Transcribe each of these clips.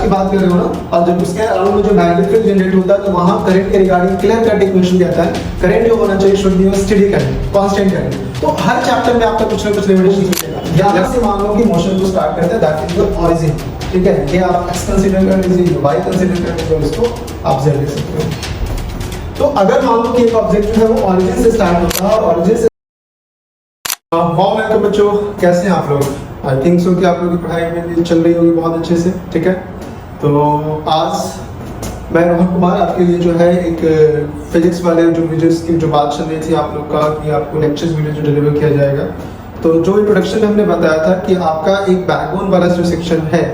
की बात कर रहे हो ना, और जब उसके अराउंड में जो मैग्नेटिक फील्ड जनरेट होता है तो वहां करंट के रिगार्डिंग क्लियर कट इक्वेशन कहता है करंट जो होना चाहिए should be steady current, constant current. तो हर चैप्टर में आपका कुछ ना कुछ लिमिटेशन मिलेगा। यहां से मान लो कि मोशन को स्टार्ट करते हैं दैट इज द ओरिजिन, ठीक है, ये आप एक्स कंसीडर कर लीजिए, वाई कंसीडर कर लीजिए, इसको आप जेड ले सकते हो। तो अगर मान लो कि एक ऑब्जेक्ट जो है वो ओरिजिन से स्टार्ट होता है, ऑरिजिन से तो बच्चों कैसे हैं आप लोग? आई थिंक सो कि आप लोगों की पढ़ाई में चल रही होगी बहुत अच्छे से, ठीक है। तो आज मैं रोहन कुमार आपके लिए जो है एक फिजिक्स वाले जो वीडियोस की जो बात चल रही थी आप लोग का कि आपको लेक्चर्स वीडियो जो डिलीवर किया जाएगा, तो जो इंट्रोडक्शन में हमने बताया था कि आपका एक बैकबोन वाला जो सेक्शन है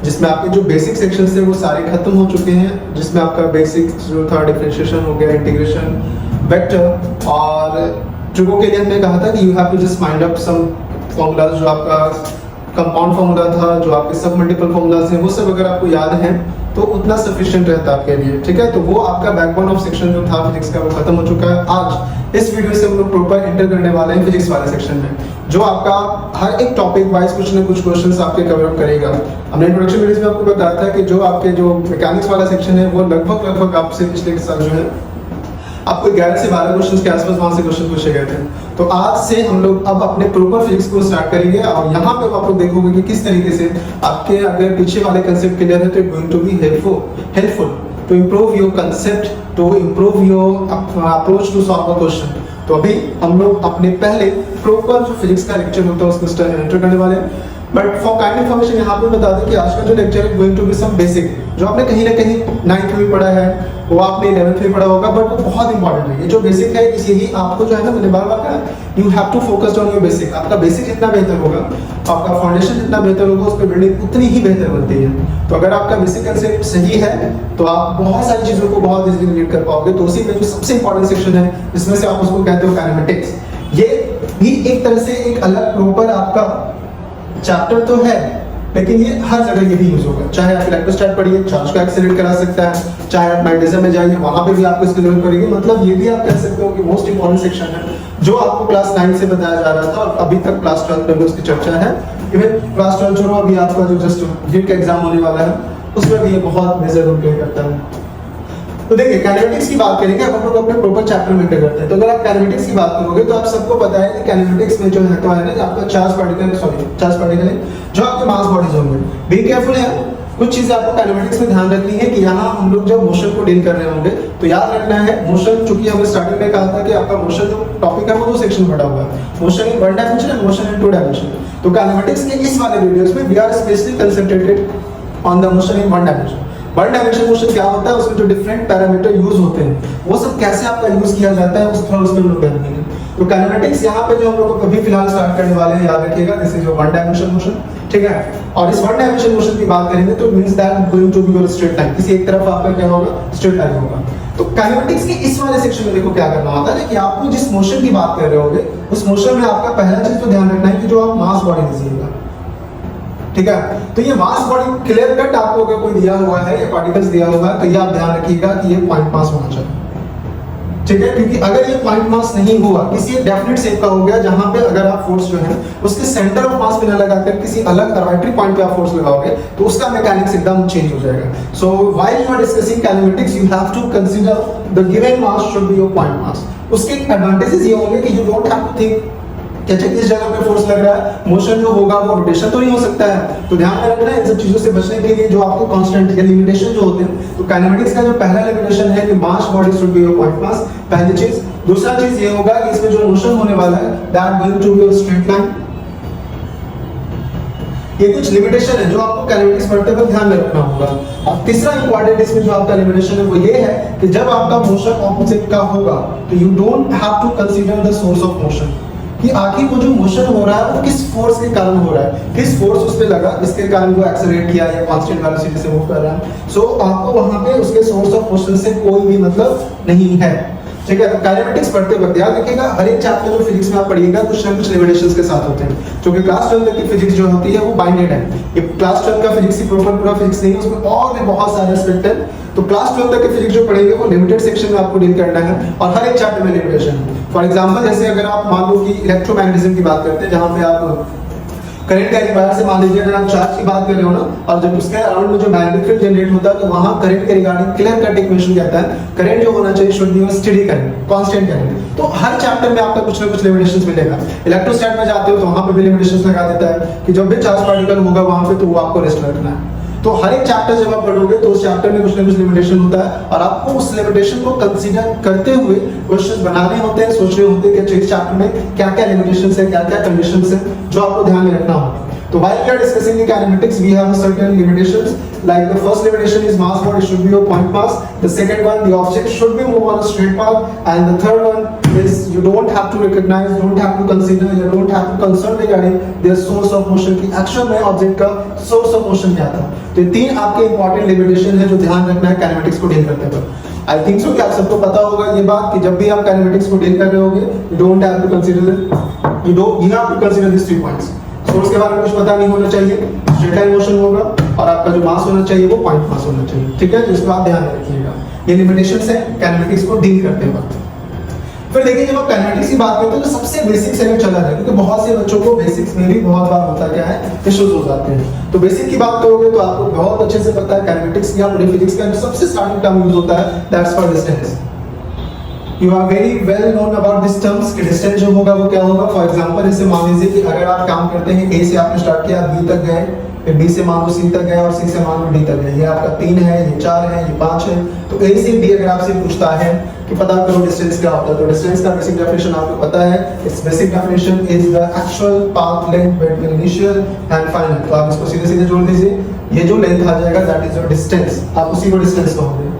जिसमें आपके जो बेसिक सेक्शन थे वो सारे खत्म हो चुके हैं, जिसमें आपका बेसिक जो था डिफरेंशिएशन हो गया, इंटीग्रेशन, वेक्टर और ट्रिगो के लिए हमने कहा था कि you have to just mind up some formulas, जो आपका कंपाउंड फॉर्मूला था, जो आपके सब मल्टीपल फॉर्मूलाज हैं, वो सब अगर आपको याद हैं तो उतना सफिशिएंट रहता है आपके लिए, ठीक है। तो वो आपका बैकबोन ऑफ सेक्शन जो था फिजिक्स का वो खत्म हो चुका है। आज इस वीडियो से हम लोग प्रॉपर एंटर करने वाले हैं फिजिक्स वाले सेक्शन में, जो आपका हर एक टॉपिक वाइज कुछ ना कुछ क्वेश्चंस आपके कवर अप करेगा। हमने इंट्रोडक्शन वीडियोस में आपको बताया था कि जो आपके जो मैकेनिक्स वाला सेक्शन है वो लगभग आपसे पिछले साल जो है आपको 11 से 12 क्वेश्चंस के आसपास वहां से क्वेश्चन पूछे गए थे। तो आज से हम लोग अब अपने प्रॉपर फिजिक्स को स्टार्ट करेंगे और यहाँ पे आप लोग देखोगे कि किस तरीके से आपके अगर पीछे वाले कंसेप्ट क्लियर है तो it going to be helpful to improve your concept, to improve your approach to solve a question. तो अभी हम लोग अपने पहले प्रॉपर जो फिजिक्स का लेक्चर होता है उसको एंटर करने वाले हैं। बट फॉर काइंड इन्फॉर्मेशन यहाँ पे बता दें कि आज का जो लेक्चर है going to be some basic, जो आपने कहीं ना कहीं 9th में पढ़ा है, वो आपने 11th में पढ़ा होगा, बट वो बहुत इंपॉर्टेंट है। ये जो बेसिक है यही आपको जो है ना, मैंने बार बार कहा, you have to focus on your basic. आपका बेसिक जितना बेहतर होगा, आपका फाउंडेशन जितना बेहतर होगा, उस पर बिल्डिंग उतनी ही बेहतर बनती है। तो अगर आपका बेसिक कंसेप्ट सही है तो आप बहुत सारी चीजों को बहुत इजीली रिलेट कर पाओगे। तो उसी में जो सबसे इंपॉर्टेंट सेक्शन है जिसमें से आप उसको कहते हो काइनेमेटिक्स, ये भी एक तरह से एक अलग प्रॉपर आपका चैप्टर तो है, लेकिन ये हर जगह ये भी यूज होगा। चाहे आप इलेक्ट्रोस्टैट पढ़िए, चार्ज को एक्सेलरेट करा सकता है, चाहे आप मैग्नेटिज्म में जाइए वहां पे भी आपको इसकी जरूरत पड़ेगी। मतलब ये भी आप कह सकते हो कि मोस्ट इंपॉर्टेंट सेक्शन है जो आपको क्लास 9 से बताया जा रहा था और अभी तक क्लास 12 में भी उसकी चर्चा है। इवन क्लास 12 जो अभी आपका जो जस्ट गिट का एग्जाम होने वाला है उसमें भी ये बहुत मेजर रोल प्ले करता है। तो देखिए काइनेमेटिक्स की बात करेंगे, अब हम लोग अपने प्रॉपर चैप्टर में करते हैं। तो अगर आप काइनेमेटिक्स की बात करोगे तो आप सबको पता है कि काइनेमेटिक्स में जो है तो है ना आपका चार्ज पार्टिकल है जो आपके मास बॉडीज होंगे। बी केयरफुल है, कुछ चीजें आपको काइनेमेटिक्स में ध्यान रखनी है कि यहाँ हम लोग जब मोशन को डील कर रहे होंगे तो याद रखना है मोशन, चूंकि हमने स्टार्टिंग में कहा था कि आपका मोशन जो टॉपिक है वो 2 सेक्शन बटा हुआ है, motion in 1 dimension and motion in 2 dimension. तो काइनेमेटिक्स के इस वाले वीडियोस में we are specially concentrated on the motion in 1 dimension. 1 dimension motion क्या होता है, उसमें जो डिफरेंट पैरामीटर यूज होते हैं वो सब कैसे आपका यूज किया जाता है उसमें हम लोग देखेंगे। तो काइनेमेटिक्स यहाँ पे जो हम लोग अभी फिलहाल स्टार्ट करने वाले हैं, याद रखिएगा दिस इज 1 डायमेंशन मोशन, ठीक है। और इस 1 डायमेंशन मोशन की बात करेंगे तो means that going to be your straight line, किसी एक तरफ आपका क्या होगा, स्ट्रेट लाइन होगा। तो काइनेमेटिक्स के इस वाले सेक्शन में देखो क्या करना होता है कि आपको जिस मोशन की बात कर रहे होगे उस मोशन में आपका पहला चीज तो ध्यान रखना है कि जो आप मास बॉडी दीजिएगा, ठीक है। तो ये मास बॉडी क्लियर कट आपको अगर कोई दिया हुआ है या पार्टिकल्स दिया हुआ है तो ये आप ध्यान रखिएगा कि ये पॉइंट मास होना चाहिए, ठीक है। क्योंकि अगर ये पॉइंट मास नहीं हुआ, किसी एक डेफिनेट शेप का हो गया जहां पे अगर आप फोर्स जो है उसके सेंटर ऑफ मास पे न लगाकर किसी अलग आर्बिट्री पॉइंट पे आप फोर्स लगाओगे तो उसका मैकेनिक्स एकदम चेंज हो जाएगा। So while you are discussing kinematics you have to consider the given mass should be your point mass. उसके एडवांटेजेस ये होंगे कि you don't have to think कि किस जगह पे फोर्स लग रहा है, मोशन जो होगा वो रोटेशन तो नहीं हो सकता है। तो ध्यान में रखना है इन सब चीजों से बचने के लिए जो आपको कांस्टेंट या लिमिटेशन जो होते हैं। तो काइनेमेटिक्स का जो पहला लिमिटेशन है कि mass body should be your point मास, पहली चीज। दूसरा चीज ये होगा कि इसमें जो मोशन होने वाला है that going to be straight line. ये कुछ लिमिटेशन है जो आपको काइनेमेटिक्स पढ़ते वक्त ध्यान में रखना होगा। अब तीसरा इंपॉर्टेंट इसमें जो आपका लिमिटेशन है वो ये है कि जब आपका मोशन ऑपोजिट का होगा तो you don't have to consider the source of motion, कि आखिर वो जो मोशन हो रहा है वो किस फोर्स के कारण हो रहा है, किस फोर्स उस पे लगा जिसके कारण वो एक्सेलरेट किया या कांस्टेंट वेलोसिटी से मूव कर रहा है। सो आपको वहां पे उसके सोर्स ऑफ मोशन से कोई भी मतलब नहीं है, ठीक है। तो काइनेमेटिक्स पढ़ते वक्त याद रखिएगा हर एक चैप्टर जो फिजिक्स में आप पढ़िएगा कुछ ना कुछ लिमिटेशंस के साथ होते हैं, क्योंकि क्लास 12 तक की फिजिक्स जो होती है वो बाइंडेड है। ये क्लास 12 का फिजिक्स ही प्रॉपर पूरा फिजिक्स नहीं है, उसमें और भी बहुत सारे एस्पेक्ट है। तो क्लास 12 तक के फिजिक्स जो पढ़ेंगे वो लिमिटेड सेक्शन में आपको डील करना है और हर एक चैप्टर में लिमिटेशन है। फॉर एग्जांपल जैसे अगर आप मान लो कि इलेक्ट्रोमैग्नेटिज्म की बात करते हैं जहां पे आप करंट का एक बार से मान लीजिए अगर आप चार्ज की बात कर रहे हो ना, और जब उसके अराउंड में जो मैग्नेटिक फील्ड जनरेट होता है तो वहां करंट के रिगार्डिंग क्लियर कट इक्वेशन कहता है करंट जो होना चाहिए should be steady current, constant current. तो हर चैप्टर में आपका कुछ ना कुछ लिमिटेशंस मिलेगा। इलेक्ट्रोस्टैट में जाते हो तो वहां पे भी लिमिटेशंस लगा देता है कि जब भी चार्ज पार्टिकल होगा वहां पे तो वो आपको रेस्ट रखना है। तो हर एक चैप्टर जब आप पढ़ोगे तो उस चैप्टर में कुछ ना कुछ लिमिटेशन होता है और आपको उस लिमिटेशन को कंसीडर करते हुए क्वेश्चंस बनाने होते हैं, सोचने होते हैं कि इस चैप्टर में क्या क्या लिमिटेशंस है, क्या क्या कंडीशंस है जो आपको ध्यान में रखना होगा। So while we are discussing the kinematics, we have certain limitations. Like the first limitation is mass, what it should be of point mass. The second one, the object should be move on a straight path. And the third one is you don't have to recognize, don't have to consider, you don't have to concern regarding their source of motion की actual में object का source of motion क्या था। तो ये तीन आपके important limitation है जो ध्यान रखना है kinematics को डील करते वक्त। I think so कि आप सबको पता होगा ये बात कि जब भी आप kinematics को डील कर रहे होगे, you don't have to consider, you have to consider these 3 points. Source के बारे में कुछ पता नहीं होना चाहिए, स्ट्रेट लाइन मोशन होगा और आपका जो मास होना चाहिए वो पॉइंट मास होना चाहिए, ठीक है। तो इसको आप ध्यान में रखिएगा, ये लिमिटेशंस है काइनेमेटिक्स को डील करते वक्त। फिर देखिए जब आप काइनेमेटिक्स की बात करते हैं तो सबसे बेसिक से चला जाए, क्योंकि बहुत से बच्चों को बेसिक्स में भी बहुत बार होता क्या है इश्यूज हो जाते हैं। तो बेसिक की बात करोगे तो आपको बहुत अच्छे से पता है काइनेमेटिक्स या फिजिक्स का सबसे स्टार्टिंग टर्म यूज होता है that's for distance. You are very well known about this terms कि डिस्टेंस जो होगा वो क्या होगा। फॉर एग्जांपल जैसे मान लीजिए कि अगर आप काम करते हैं A से आपने स्टार्ट किया, B तक गए, फिर B से मान लो C तक गए और C से मान लो D तक गए। ये आपका 3 है, ये 4 है, ये 5 है। तो A से D अगर आपसे पूछता है कि पता करो डिस्टेंस क्या होता है, तो डिस्टेंस का बेसिक डेफिनेशन आपको पता है। It's basic definition is the actual path length between initial and final. तो आप इसको सीधे सीधे जोड़ दीजिए, ये जो लेंथ आ जाएगा दैट इज योर डिस्टेंस, आप उसी को डिस्टेंस कहोगे,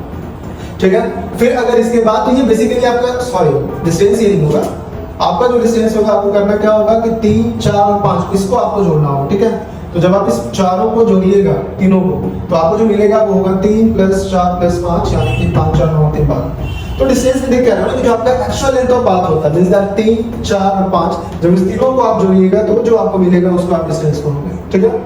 ठीक है। फिर अगर इसके बाद तो ये बेसिकली आपका डिस्टेंस ये नहीं होगा, आपका जो डिस्टेंस होगा आपको करना क्या होगा कि 3, 4 और 5 इसको आपको जोड़ना होगा, ठीक है। तो जब आप इस चारों को जोड़िएगा तीनों को तो आपको जो मिलेगा वो होगा 3 + 4 + 5 यानी कि 5, 4, 9, 3, 5। तो डिस्टेंस में देख कह रहा हूं कि जो आपका एक्चुअल लेंथ ऑफ पाथ होता है मींस दैट 3, 4 और 5 जब इस तीनों को आप जोड़िएगा तो जो आपको मिलेगा उसको आप डिस्टेंस कहोगे, ठीक है।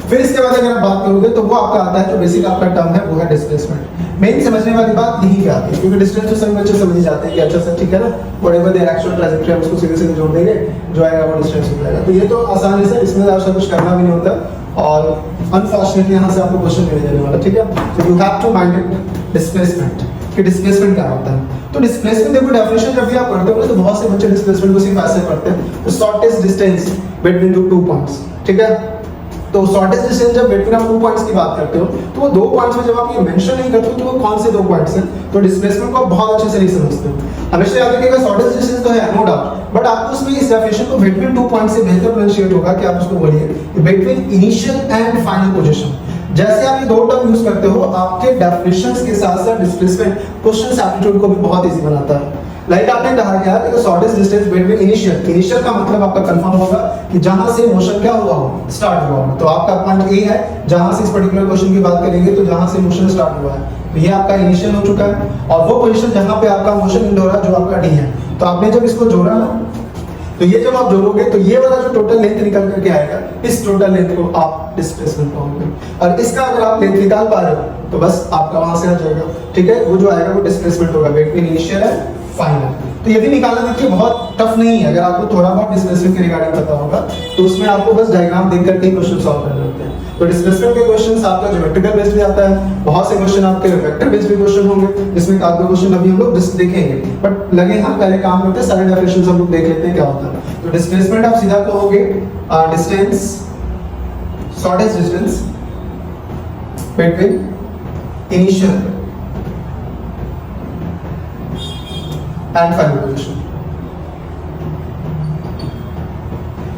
फिर इसके बाद अगर आप बात करोगे तो वो आपका आता है जो बेसिक आपका टर्म है वो है डिस्प्लेसमेंट। मेन समझने वाली बात यही क्या आती है, क्योंकि डिस्टेंस तो सभी बच्चे समझ जाते हैं कि अच्छा सर ठीक है ना, व्हाटएवर देयर एक्चुअल ट्रैजेक्टरी हम उसको सीधे सीधे जोड़ देंगे, जो आएगा वो डिस्टेंस हो जाएगा। तो ये तो आसानी से इसमें आपसे कुछ करना भी नहीं होता और अनफॉर्चुनेटली यहाँ से आपको क्वेश्चन मिल जाने वाला, ठीक है। तो you have to mind it displacement कि डिस्प्लेसमेंट क्या होता है। तो डिस्प्लेसमेंट देखो डेफिनेशन जब भी आप पढ़ते हो तो बहुत से बच्चे डिस्प्लेसमेंट को सिर्फ ऐसे पढ़ते हैं, shortest distance between the 2 points, ठीक है। तो शॉर्टेस्ट डिस्टेंस जब बिटवीन आप 2 पॉइंट्स की बात करते हो तो वो 2 पॉइंट्स में जब आप ये मेंशन नहीं करते हो तो वो कौन से 2 पॉइंट्स हैं, तो डिस्प्लेसमेंट को आप बहुत अच्छे से नहीं समझते हो। हमेशा याद रखिएगा शॉर्टेस्ट डिस्टेंस तो है नो डाउट, बट आपको उसमें इस डेफिनेशन को बिटवीन 2 पॉइंट्स से बेहतर प्रोनाउंसिएट होगा कि आप उसको बोलिए between initial and final position. जैसे आप ये 2 टर्म यूज करते हो आपके डेफिनेशंस के साथ साथ डिस्प्लेसमेंट क्वेश्चन एप्टीट्यूड को भी बहुत इजी बनाता है। लाइक आपने कहा क्या कि शॉर्टेस्ट डिस्टेंस बिटवीन इनिशियल का मतलब आपका कंफर्म होगा कि जहां से मोशन क्या हुआ हो, स्टार्ट हुआ हो। तो आपका पॉइंट ए है, जहां से इस पर्टिकुलर क्वेश्चन की बात करेंगे तो जहां से मोशन स्टार्ट हुआ है तो ये आपका इनिशियल हो चुका है, और वो पोजीशन जहां पे आपका मोशन एंड हो रहा है जो आपका डी है। तो आपने जब इसको जोड़ा ना तो ये जब आप जोड़ोगे तो ये वाला जो टोटल लेंथ निकल करके आएगा इस टोटल लेंथ को आप डिस्प्लेसमेंट कहोगे, और इसका अगर आप लेंथ निकाल पा रहे हो तो बस आपका वहां से आ जाएगा, ठीक है। वो जो आएगा वो डिस्प्लेसमेंट होगा बिटवीन इनिशियल एंड फाइनल। तो ये भी निकालना देखिए बहुत टफ नहीं है, अगर आपको थोड़ा बहुत डिस्प्लेसमेंट के रिगार्डिंग पता होगा तो उसमें आपको बस डायग्राम देख करके क्वेश्चन सॉल्व करने होते हैं। तो डिस्प्लेसमेंट के क्वेश्चंस आपका ज्योमेट्रिकल बेस्ड भी आता है, बहुत से क्वेश्चन आपके वेक्टर बेस्ड भी क्वेश्चन होंगे, जिसमें आपके क्वेश्चन अभी हम लोग जस्ट देखेंगे, बट लगे हम पहले काम करते हैं सारे डेफिनेशंस हम लोग देख लेते हैं क्या होता है। तो डिस्प्लेसमेंट आप सीधा कहोगे distance, shortest distance between initial and final position,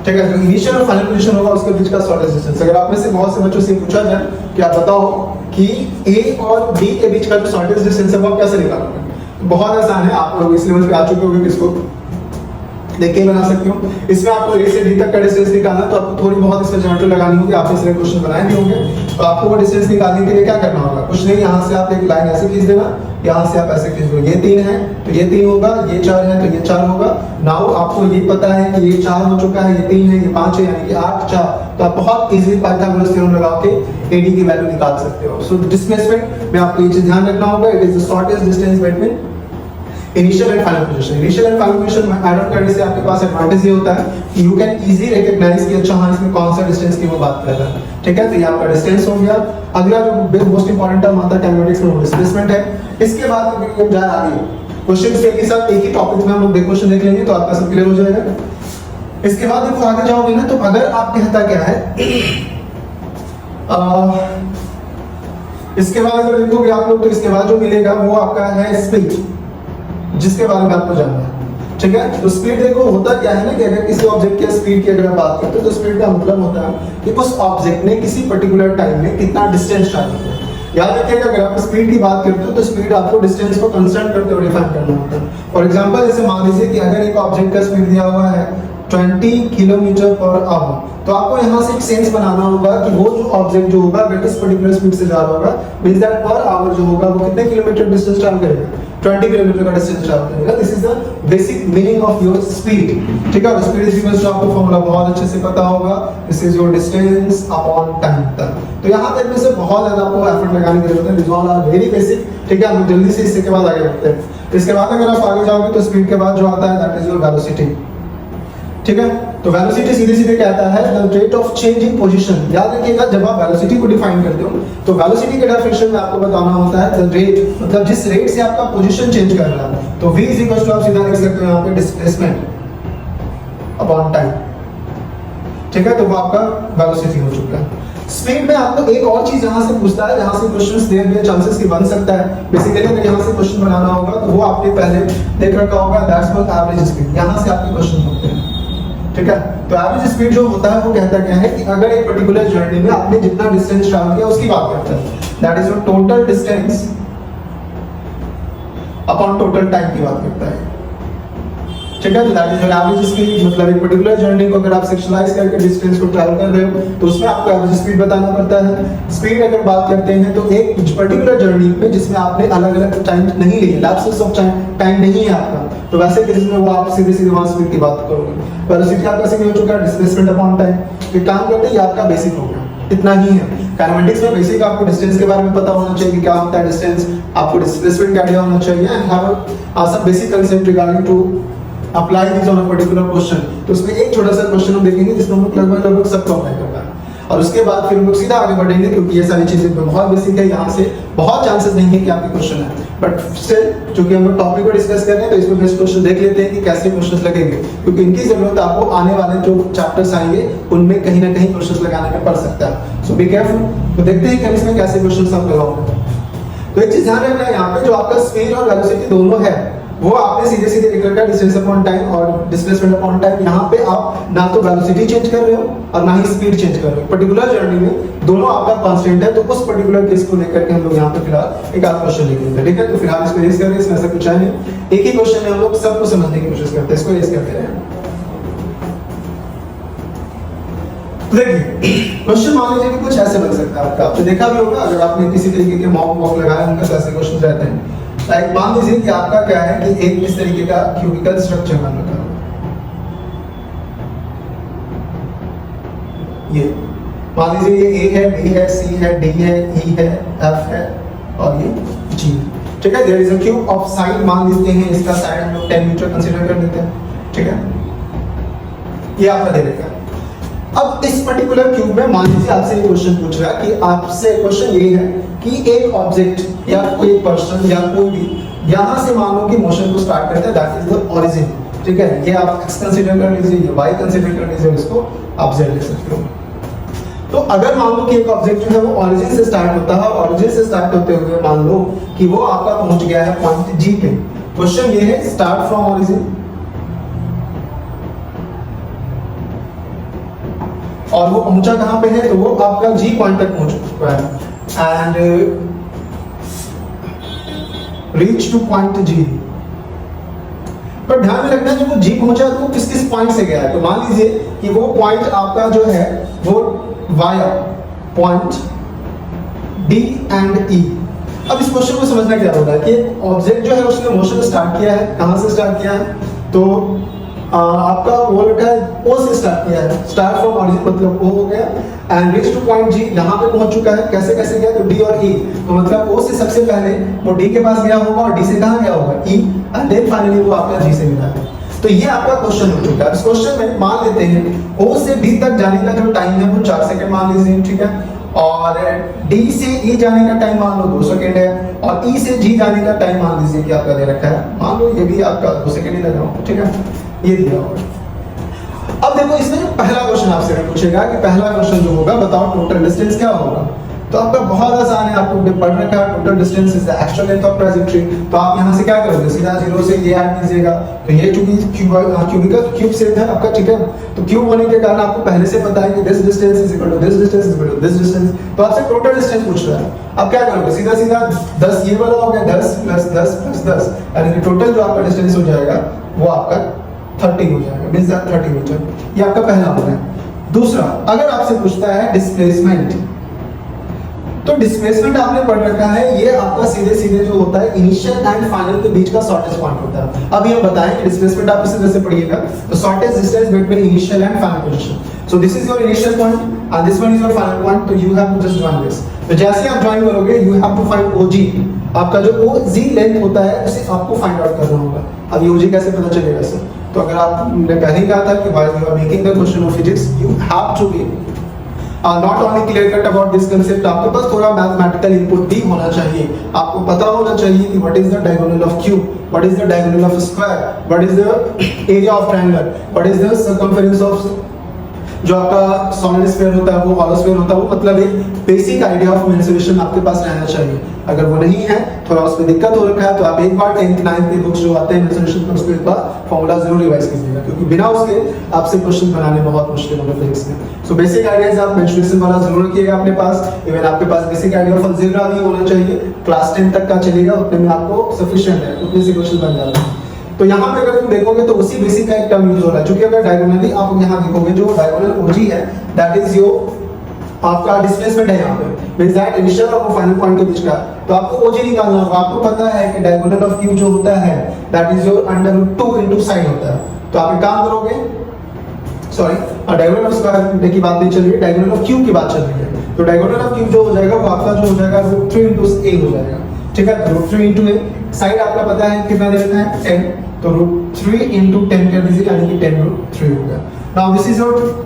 ठीक है। तो इनिशियल और फाइनल पोजीशन होगा उसके बीच का शॉर्टेस्ट डिस्टेंस। अगर आप में से बहुत से बच्चों से पूछा जाए कि आप बताओ कि ए और बी के बीच का जो शॉर्टेस्ट डिस्टेंस है वो आप कैसे निकालोगे, तो बहुत आसान है, आप लोग इस लेवल पे आ चुके होंगे कि इसको देख के बना सकते हो। इसमें आपको ए से डी तक का डिस्टेंस निकालना तो आपको थोड़ी बहुत इसमें ज्योमेट्री लगानी होगी, आप इसलिए क्वेश्चन बनाए भी होंगे। तो आपको वो डिस्टेंस निकालने के लिए क्या करना होगा, कुछ नहीं, यहाँ से आप एक लाइन ऐसे खींच देना, यहाँ से आप ऐसे खींच दो, ये 3 है तो ये 3 होगा, ये 4 है तो ये 4 होगा। नाउ आपको ये पता है कि ये 4 हो चुका है, ये 3 है, ये 5 है, यानी कि 8, 4। तो आप बहुत इजीली पाइथागोरस थ्योरम लगा के एडी की वैल्यू निकाल सकते हो। सो डिस्प्लेसमेंट में आपको ये चीज ध्यान रखना होगा, it is the shortest distance between initial and final position. Initial and final position में ऐड ऑन करने से आपके पास एडवांटेज ये होता है कि यू कैन इजी रिकॉग्नाइज कि अच्छा हाँ इसमें कौन सा डिस्टेंस की वो बात कर रहा है, ठीक है। तो ये आपका डिस्टेंस हो गया। अगला जो मोस्ट इंपॉर्टेंट टर्म आता है कैलमेटिक्स में वो डिस्प्लेसमेंट है। इसके बाद हम जाए आगे क्वेश्चन के साथ एक ही टॉपिक में हम लोग क्वेश्चन देख लेंगे तो आपका सब क्लियर हो जाएगा। इसके बाद देखो आगे जाओगे ना तो अगर आप कहता क्या है इसके बाद अगर देखोगे आप लोग तो इसके बाद जो मिलेगा वो आपका है स्पीड, जिसके बारे में आपको जानना है, ठीक है। तो स्पीड देखो होता क्या है ना कि अगर किसी ऑब्जेक्ट की स्पीड की अगर बात करते हैं तो स्पीड का मतलब होता है कि उस ऑब्जेक्ट ने किसी पर्टिकुलर टाइम में कितना डिस्टेंस ट्रैवल किया। याद रखिएगा अगर आप स्पीड की बात करते हो तो स्पीड आपको डिस्टेंस को कंसर्न करते हुए डिफाइन करना होता है। फॉर एग्जांपल जैसे मान लीजिए कि अगर एक ऑब्जेक्ट का स्पीड दिया हुआ है 20 किलोमीटर पर आवर, तो आपको यहाँ से एक सेंस बनाना होगा कि वो जो ऑब्जेक्ट जो होगा अगर इस पर्टिकुलर स्पीड से जा रहा होगा मींस दैट पर आवर जो होगा वो कितने किलोमीटर डिस्टेंस ट्रैवल करेगा, 20 किलोमीटर का डिस्टेंस ट्रैवल करेगा। This is the basic meaning of your speed, ठीक है। स्पीड इज इक्वल टू आपको फार्मूला बहुत अच्छे से पता होगा, this is your distance upon time तक। तो यहाँ तक में से बहुत ज्यादा आपको एफर्ट लगाने की जरूरत है, this all are very basic, ठीक है। हम जल्दी से इसके बाद आगे बढ़ते हैं। इसके बाद अगर आप आगे जाओगे तो स्पीड के बाद जो आता है दैट इज योर वेलोसिटी, ठीक है। तो वेलोसिटी सीधे सीधे कहता है the rate of change in position. याद रखिएगा जब आप वेलोसिटी को डिफाइन करते हो तो वेलोसिटी के डेफिनेशन में आपको बताना होता है द रेट, मतलब जिस रेट से आपका पोजीशन चेंज कर रहा है। तो v इज इक्वल टू आप सीधा लिख सकते हो यहाँ पे डिस्प्लेसमेंट अपॉन टाइम, ठीक है। तो वो आपका वेलोसिटी हो चुका है। स्पीड में आपको एक और चीज यहाँ से पूछता है, जहाँ से क्वेश्चंस देर भी चांसेस की बन सकता है। बेसिकली अगर यहाँ से क्वेश्चन बनाना होगा तो वो आपने पहले देख रखा होगा, दैट्स कॉल्ड एवरेज स्पीड। यहाँ से आपके क्वेश्चन होते हैं, ठीक है। तो एवरेज स्पीड जो होता है वो कहता क्या है कि अगर एक पर्टिकुलर जर्नी में आपने जितना डिस्टेंस ट्रैवल किया उसकी बात करता है, that is your total distance upon total time की बात करता है, ठीक है। तो that is your average speed. मतलब एक पर्टिकुलर जर्नी को अगर आप सेक्शनलाइज करके डिस्टेंस को ट्रैवल कर रहे हो तो उसमें आपको एवरेज स्पीड बताना पड़ता है। स्पीड अगर बात करते हैं तो एक पर्टिकुलर जर्नी में जिसमें आपने अलग अलग टाइम नहीं लिए, लैप्सेस ऑफ टाइम नहीं है आपका, तो वैसे केस में वो आप सीधे सीधे वहां स्पीड की बात करोगे। वेलोसिटी आपका सीधे हो चुका है, डिस्प्लेसमेंट अपॉन टाइम। तो काम करते ही आपका बेसिक हो गया, इतना ही है। काइनेमेटिक्स में बेसिक आपको डिस्टेंस के बारे में पता होना चाहिए कि क्या होता है डिस्टेंस, आपको डिस्प्लेसमेंट क्या आइडिया होना चाहिए and have some basic concept regarding to apply this on a particular question. तो उसमें एक छोटा सा क्वेश्चन हम देखेंगे जिसमें हम लगभग सबको अप्लाई करना है और उसके बाद फिर हम लोग सीधा आगे बढ़ेंगे क्योंकि ये सारी चीजें बहुत बेसिक है। यहाँ से बहुत चांसेस नहीं है कि आपके क्वेश्चन है, बट स्टिल क्योंकि हम लोग टॉपिक को डिस्कस कर रहे हैं तो इसमें बेस्ट क्वेश्चन देख लेते हैं कि कैसे क्वेश्चंस लगेंगे, क्योंकि इनकी जरूरत आपको आने वाले जो चैप्टर्स आएंगे उनमें कहीं ना कहीं क्वेश्चंस लगाने में पड़ सकता है। सो बी केयरफुल। तो देखते हैं कि इसमें कैसे क्वेश्चंस हम लगाओगे। तो एक चीज ध्यान रखना है यहाँ पे जो आपका स्पीड और वेलोसिटी दोनों है वो आपने सीधे सीधे लिख रखा है डिस्टेंस अपॉन टाइम और डिस्प्लेसमेंट अपॉन टाइम। यहाँ पे आप ना तो वेलोसिटी चेंज कर रहे हो और ना ही स्पीड चेंज कर रहे हो। पर्टिकुलर जर्नी में दोनों आपका कांस्टेंट है, तो उस पर्टिकुलर केस को लेकर के हम लोग यहाँ पे फिलहाल एक आध क्वेश्चन लिखेंगे, ठीक है। तो फिलहाल इसको रेज कर रहे हैं, इसमें ऐसा कुछ है नहीं, एक ही क्वेश्चन में हम लोग सबको समझने की कोशिश करते हैं, इसको रेज करते हैं। देखिए क्वेश्चन मान लीजिए कि कुछ ऐसे बन सकता है आपका, आपने देखा भी होगा अगर आपने किसी तरीके के मॉक वॉक लगाया उनका ऐसे क्वेश्चन रहते हैं। लाइक मान लीजिए कि आपका क्या है कि एक इस तरीके का क्यूबिकल स्ट्रक्चर बन रखा है, ये मान लीजिए ये ए है, बी है, सी है, डी है, ई है, एफ है और ये जी, ठीक है। There is a cube of side, मान लेते हैं इसका साइड हम लोग 10 मीटर कंसीडर कर लेते हैं, ठीक है। ये आपका दे रखा है। अब इस पर्टिकुलर क्यूब में मान लीजिए आपसे ये क्वेश्चन पूछ रहा है कि आपसे क्वेश्चन ये है कि एक ऑब्जेक्ट या कोई पर्सन या कोई भी यहां से मानो कि मोशन को स्टार्ट करता है, दैट इज द ओरिजिन, ठीक है। ये आप x कंसीडर कर लीजिए, ये y कंसीडर कर लीजिए, इसको आप z ले सकते हो। तो अगर मान लो कि एक ऑब्जेक्ट जो है वो ओरिजिन से स्टार्ट होता है, ओरिजिन से स्टार्ट होते हुए मान लो कि वो आपका पहुंच गया है पॉइंट G पे। क्वेश्चन ये है स्टार्ट फ्रॉम ओरिजिन और वो पहुंचा कहां पे है, तो वो आपका G पॉइंट तक पहुंच चुका है and reach two point G। पर ध्यान में रखना जब वो G पहुंचा तो वो किस किस पॉइंट से गया है, तो मान लीजिए कि वो पॉइंट आपका जो है वो via point D and E। अब इस क्वेश्चन को समझना क्या होगा कि ऑब्जेक्ट जो है उसने मोशन स्टार्ट किया है, कहां से स्टार्ट किया है, तो आपका वो रखा है O से स्टार्ट किया है, स्टार्ट फ्रॉम ओरिजिन मतलब O हो गया एंड रीच टू पॉइंट जी, यहाँ पे पहुंच चुका है। कैसे कैसे गया? तो डी और ई, तो मतलब ओ से सबसे पहले वो डी के पास गया होगा और डी से कहाँ गया होगा? ई, एंड देन फाइनली वो आपका जी से मिला है। तो ये आपका क्वेश्चन हो चुका है। इस क्वेश्चन में मान लेते हैं ओ से डी तक जाने का जो टाइम है वो 4 सेकंड मान लीजिए, ठीक है, और डी से ई जाने का टाइम मान लो 2 सेकंड है, और ई से जी जाने का टाइम मान लीजिए कि आपका दे रखा है, मान लो ये भी आपका 2 सेकंड ही लग रहा हो, ठीक है, ये दिया होगा। अब देखो इसमें जो पहला क्वेश्चन आपसे पूछेगा कि पहला क्वेश्चन जो होगा बताओ टोटल डिस्टेंस क्या होगा। तो आपका बहुत आसान है, आपको पढ़ रखा है total distance is the actual length of trajectory. तो आप यहां से क्या करोगे? सीधा 0 से ये ऐड कीजिएगा। तो ये चूंकि क्यूबिकल क्यूब शेप है आपका, ठीक है, तो क्यूब होने के कारण आपको पहले से पता है कि this distance is equal to this distance is equal to this distance. तो आपसे टोटल डिस्टेंस पूछ रहा है। अब क्या करोगे? सीधा सीधा 10 ये वाला हो गया, 10 प्लस 10 प्लस 10, यानी कि टोटल जो आपका डिस्टेंस हो जाएगा वो आपका 30 हो जाएगा, मींस दैट 30 मीटर। ये आपका पहला हो गया। दूसरा, अगर आपसे पूछता है डिस्प्लेसमेंट, तो डिस्प्लेसमेंट आपने पढ़ रखा है, ये आपका सीधे सीधे जो होता है इनिशियल एंड फाइनल के बीच का शॉर्टेस्ट पॉइंट होता है। अभी हम बताएं कि डिस्प्लेसमेंट आप इसी तरह से पढ़िएगा, तो shortest distance between initial and final position. So this is your initial point and this one is your final point, तो you have to just join this. तो जैसे आप ज्वाइन करोगे you have to find OG, आपका जो ओजी length होता है उसे आपको फाइंड आउट करना होगा। अब ये ओजी कैसे पता चलेगा सर? तो अगर आपने पहले ही कहा था कि while you are making the question of physics you have to be not only clear cut about this concept, आपके पास थोड़ा मैथमेटिकल इनपुट भी होना चाहिए। आपको पता होना चाहिए कि what is the diagonal of cube, what is the diagonal of square, what is the area of triangle, what is the circumference of जो आपका सॉलिड स्फीयर होता है वो हॉलो स्फीयर होता है, वो मतलब एक बेसिक आइडिया ऑफ मेंसुरेशन आपके पास रहना चाहिए। अगर वो नहीं है, थोड़ा उसमें दिक्कत हो रखा है, तो आप एक बार 10th 9th के बुक्स जो आते हैं मेंसुरेशन के उसको एक बार फॉर्मूला जरूर रिवाइज कीजिएगा, क्योंकि बिना उसके आपसे क्वेश्चन बनाने बहुत मुश्किल होगा फिजिक्स में। सो बेसिक आइडियाज आप मेंसुरेशन वाला जरूर रखिएगा अपने पास। इवन आपके पास बेसिक आइडिया ऑफ अलजेब्रा भी होना चाहिए, क्लास 10 तक का चलेगा, उतने में आपको सफिशिएंट है, उतने से क्वेश्चन बन जाता है। तो यहाँ पे अगर तुम देखोगे तो उसी बेसिक का एक टर्म यूज हो रहा है, क्योंकि अगर डायगोनली आप यहाँ देखोगे जो डायगोनल ओजी है दैट इज योर आपका डिस्प्लेसमेंट है यहाँ पे, मींस दैट इनिशियल और फाइनल पॉइंट के बीच का। तो आपको ओजी निकालना होगा। आपको पता है कि डायगोनल ऑफ क्यूब जो होता है that is your √2 into side होता है। तो आप एक काम करोगे, सॉरी डायगोनल ऑफ स्क्वायर की बात नहीं चल रही है, डायगोनल ऑफ क्यूब की बात चल रही है। तो डायगोनल ऑफ क्यूब जो हो जाएगा वो आपका जो हो जाएगा √3 इनटू a हो जाएगा, ठीक है, √3 इनटू a। साइड आपका पता है कितना दे रखा है 10, तो √3 इनटू 10 कर दीजिए, यानी कि 10√3 हो गया। Now this is your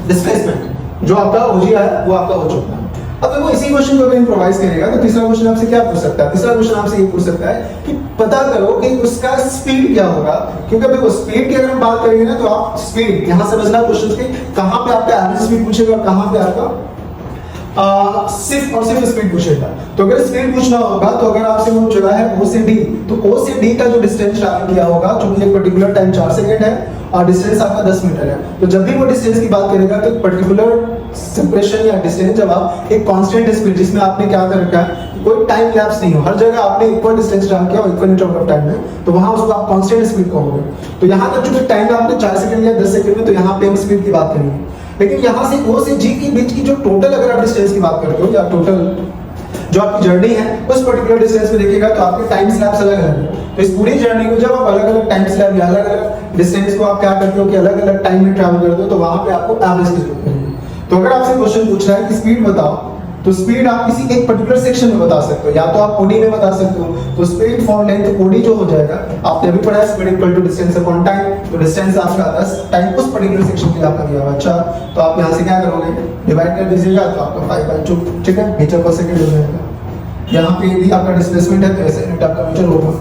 displacement, जो आपका ओजी है वो आपका हो चुका है। अब देखो इसी क्वेश्चन को अगर इम्प्रोवाइज करेगा तो तीसरा क्वेश्चन आपसे क्या पूछ सकता है? तीसरा क्वेश्चन आपसे ये पूछ सकता है कि पता करो कि उसका स्पीड क्या होगा। क्योंकि देखो स्पीड की अगर हम बात करेंगे ना, तो आप स्पीड यहां समझना क्वेश्चन के कहां पे आपका एवरेज स्पीड पूछेगा और कहां पे आपका सिर्फ और सिर्फ स्पीड पूछेगा। तो अगर स्पीड पूछना होगा तो अगर आपसे वो पूछ रहा है O से D, तो O से D का जो डिस्टेंस ट्रैवल किया होगा, जो एक पर्टिकुलर टाइम 4 सेकंड है और डिस्टेंस आपका 10 मीटर है, तो जब भी वो डिस्टेंस की बात करेगा तो पर्टिकुलर सेपरेशन या डिस्टेंस, जब आप एक कांस्टेंट स्पीड जिसमें आपने क्या कर रखा है कोई टाइम लैप्स नहीं हो, हर जगह आपने इक्वल डिस्टेंस ट्रैवल किया और इक्वल इंटरवल ऑफ टाइम में, तो वहां उसको आप कांस्टेंट स्पीड कहोगे। तो यहां तक जो टाइम आपने 4 सेकंड या 10 सेकंड में, तो यहां पे हम स्पीड की बात करेंगे। लेकिन यहां से O से G के बीच की जो टोटल अगर आप डिस्टेंस की बात करते हो या टोटल जो आपकी जर्नी है उस पर्टिकुलर डिस्टेंस में देखिएगा तो आपके टाइम स्लैब्स अलग अलग हैं। तो इस पूरी जर्नी को जब आप अलग अलग टाइम स्लैब या अलग अलग डिस्टेंस को आप क्या करते हो कि अलग अलग टाइम में ट्रैवल करते हो, तो वहां पे आपको एवरेज की जरूरत पड़ेगी। तो अगर आपसे क्वेश्चन पूछ रहा है कि स्पीड बताओ, तो स्पीड आप किसी एक पर्टिकुलर सेक्शन में बता सकते हो, या तो आप ओडी में बता सकते हो। तो स्पीड फॉर लेंथ ओडी जो हो जाएगा, आपने अभी पढ़ा है speed equal to distance upon time, तो डिस्टेंस आपका 10, टाइम उस पर्टिकुलर सेक्शन के लिए आपका दिया हुआ 4, तो आप यहां से क्या करोगे डिवाइड कर दीजिएगा, तो आपका 5/2, ठीक है, मीटर पर सेकंड हो जाएगा। यहाँ पे भी आपका डिस्प्लेसमेंट है तो ऐसे यूनिट आपका मीटर होगा।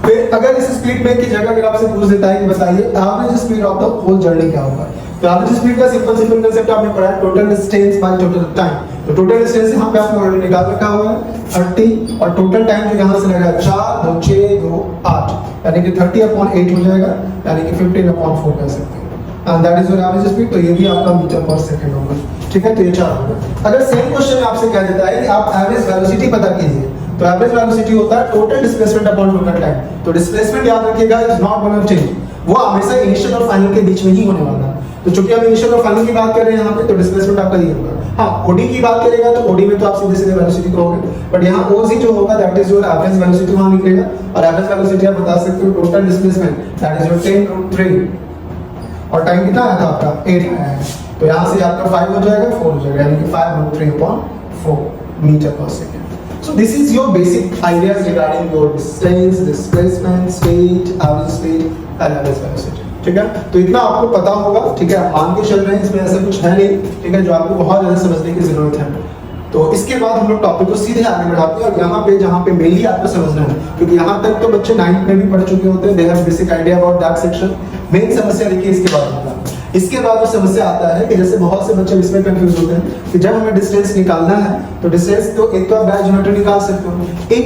फिर अगर इस स्पीड में की जगह अगर आपसे पूछ देता है कि बताइए average speed of the whole journey क्या होगा, तो एवरेज स्पीड का सिंपल कंसेप्ट आपने पढ़ा है total distance by total time. तो टोटल डिस्टेंस यहाँ पे आपने ऑलरेडी निकाल रखा हुआ है 30, और टोटल टाइम जो यहाँ से लगा 4 2 6 2 8, यानी कि 30/8 हो जाएगा, यानी कि 15/4 कह सकते हैं। And that is your average speed. तो ये भी आपका मीटर पर सेकंड होगा, ठीक है, तो ये 4 होगा। अगर सेम क्वेश्चन आपसे कह देता है कि आप एवरेज वेलोसिटी पता कीजिए, तो एवरेज वेलोसिटी होता है total displacement upon total time. तो डिस्प्लेसमेंट याद रखिएगा इज नॉट गोना चेंज, वो हमेशा इनिशियल और फाइनल के बीच में ही होने वाला है। तो चूंकि हम इनिशियल और फाइनल की बात कर रहे हैं यहाँ पे, तो डिस्प्लेसमेंट आपका ये होगा। हाँ, ओडी की बात करेगा तो ओडी में तो आप सीधे सीधे वेलोसिटी कहोगे, बट यहाँ ओसी जो होगा that is your average velocity वहां निकलेगा, और एवरेज वेलोसिटी आप बता सकते हो total displacement that is your 10√3, और टाइम कितना आया था आपका 8 आया है। तो तो यहाँ से आपका 5 हो जाएगा, 4 हो जाएगा, यानी कि 5√3/4 मीटर पर second. So this is your basic ideas regarding your distance, displacement, speed, average speed and average velocity। ठीक है, तो इतना आपको पता होगा। ठीक है, मान के चल रहे हैं, इसमें ऐसा कुछ है नहीं, ठीक है, जो आपको बहुत ज़्यादा समझने की जरूरत है। तो इसके बाद हम लोग टॉपिक को सीधे आगे बढ़ाते हैं, और यहाँ पे जहाँ पे मेनली आपको समझना है, क्योंकि यहाँ तक तो बच्चे 9th में भी पढ़ चुके होते हैं, they have basic idea about that section. Main समस्या देखिए इसके बाद होता है। इसके बाद जो समस्या आता है कि जैसे बहुत से बच्चे इसमें कंफ्यूज होते हैं कि जब हमें डिस्टेंस निकालना है तो डिस्टेंस तो एक तो आप डायरेक्ट ज्योमेट्री निकाल सकते हो। एक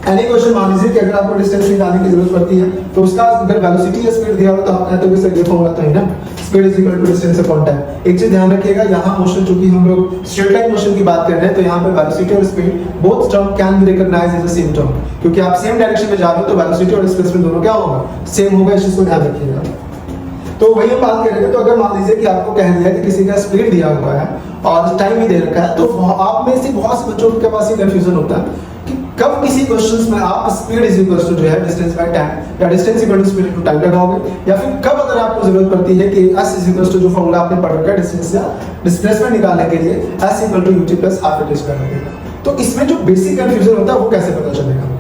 एनी क्वेश्चन मान लीजिए कि अगर आपको डिस्टेंस निकालने की जरूरत पड़ती है तो उसका अगर वेलोसिटी या स्पीड दिया हो तो आप कहते हो कि सर ये फॉर्मूला तो है ना, speed is equal to distance upon time. एक चीज ध्यान रखिएगा, यहाँ मोशन चूंकि हम लोग स्ट्रेट लाइन मोशन की बात कर रहे हैं, तो यहाँ पे वेलोसिटी और speed both term can be recognised as a same term, क्योंकि आप सेम डायरेक्शन में जा रहे हो तो वेलोसिटी और डिस्प्लेसमेंट दोनों क्या होगा, सेम होगा। इस चीज को ध्यान रखिएगा। तो वही हम बात करेंगे। तो अगर मान लीजिए कि आपको कह दिया कि किसी का स्पीड दिया हुआ है और टाइम भी दे रखा है, तो आप में से बहुत से बच्चों के पास ये कंफ्यूजन होता है कि कब किसी क्वेश्चंस में आप स्पीड इज इक्वल टू जो है डिस्टेंस बाय टाइम या distance equal to speed into time लगाओगे, या फिर कब अगर आपको जरूरत पड़ती है कि s इज इक्वल टू जो फॉर्मूला आपने पढ़ रखा है डिस्टेंस या डिस्प्लेसमेंट निकालने के लिए s equal to ut plus half at square लगेगा। तो इसमें जो बेसिक कंफ्यूजन होता है वो कैसे पता चलेगा?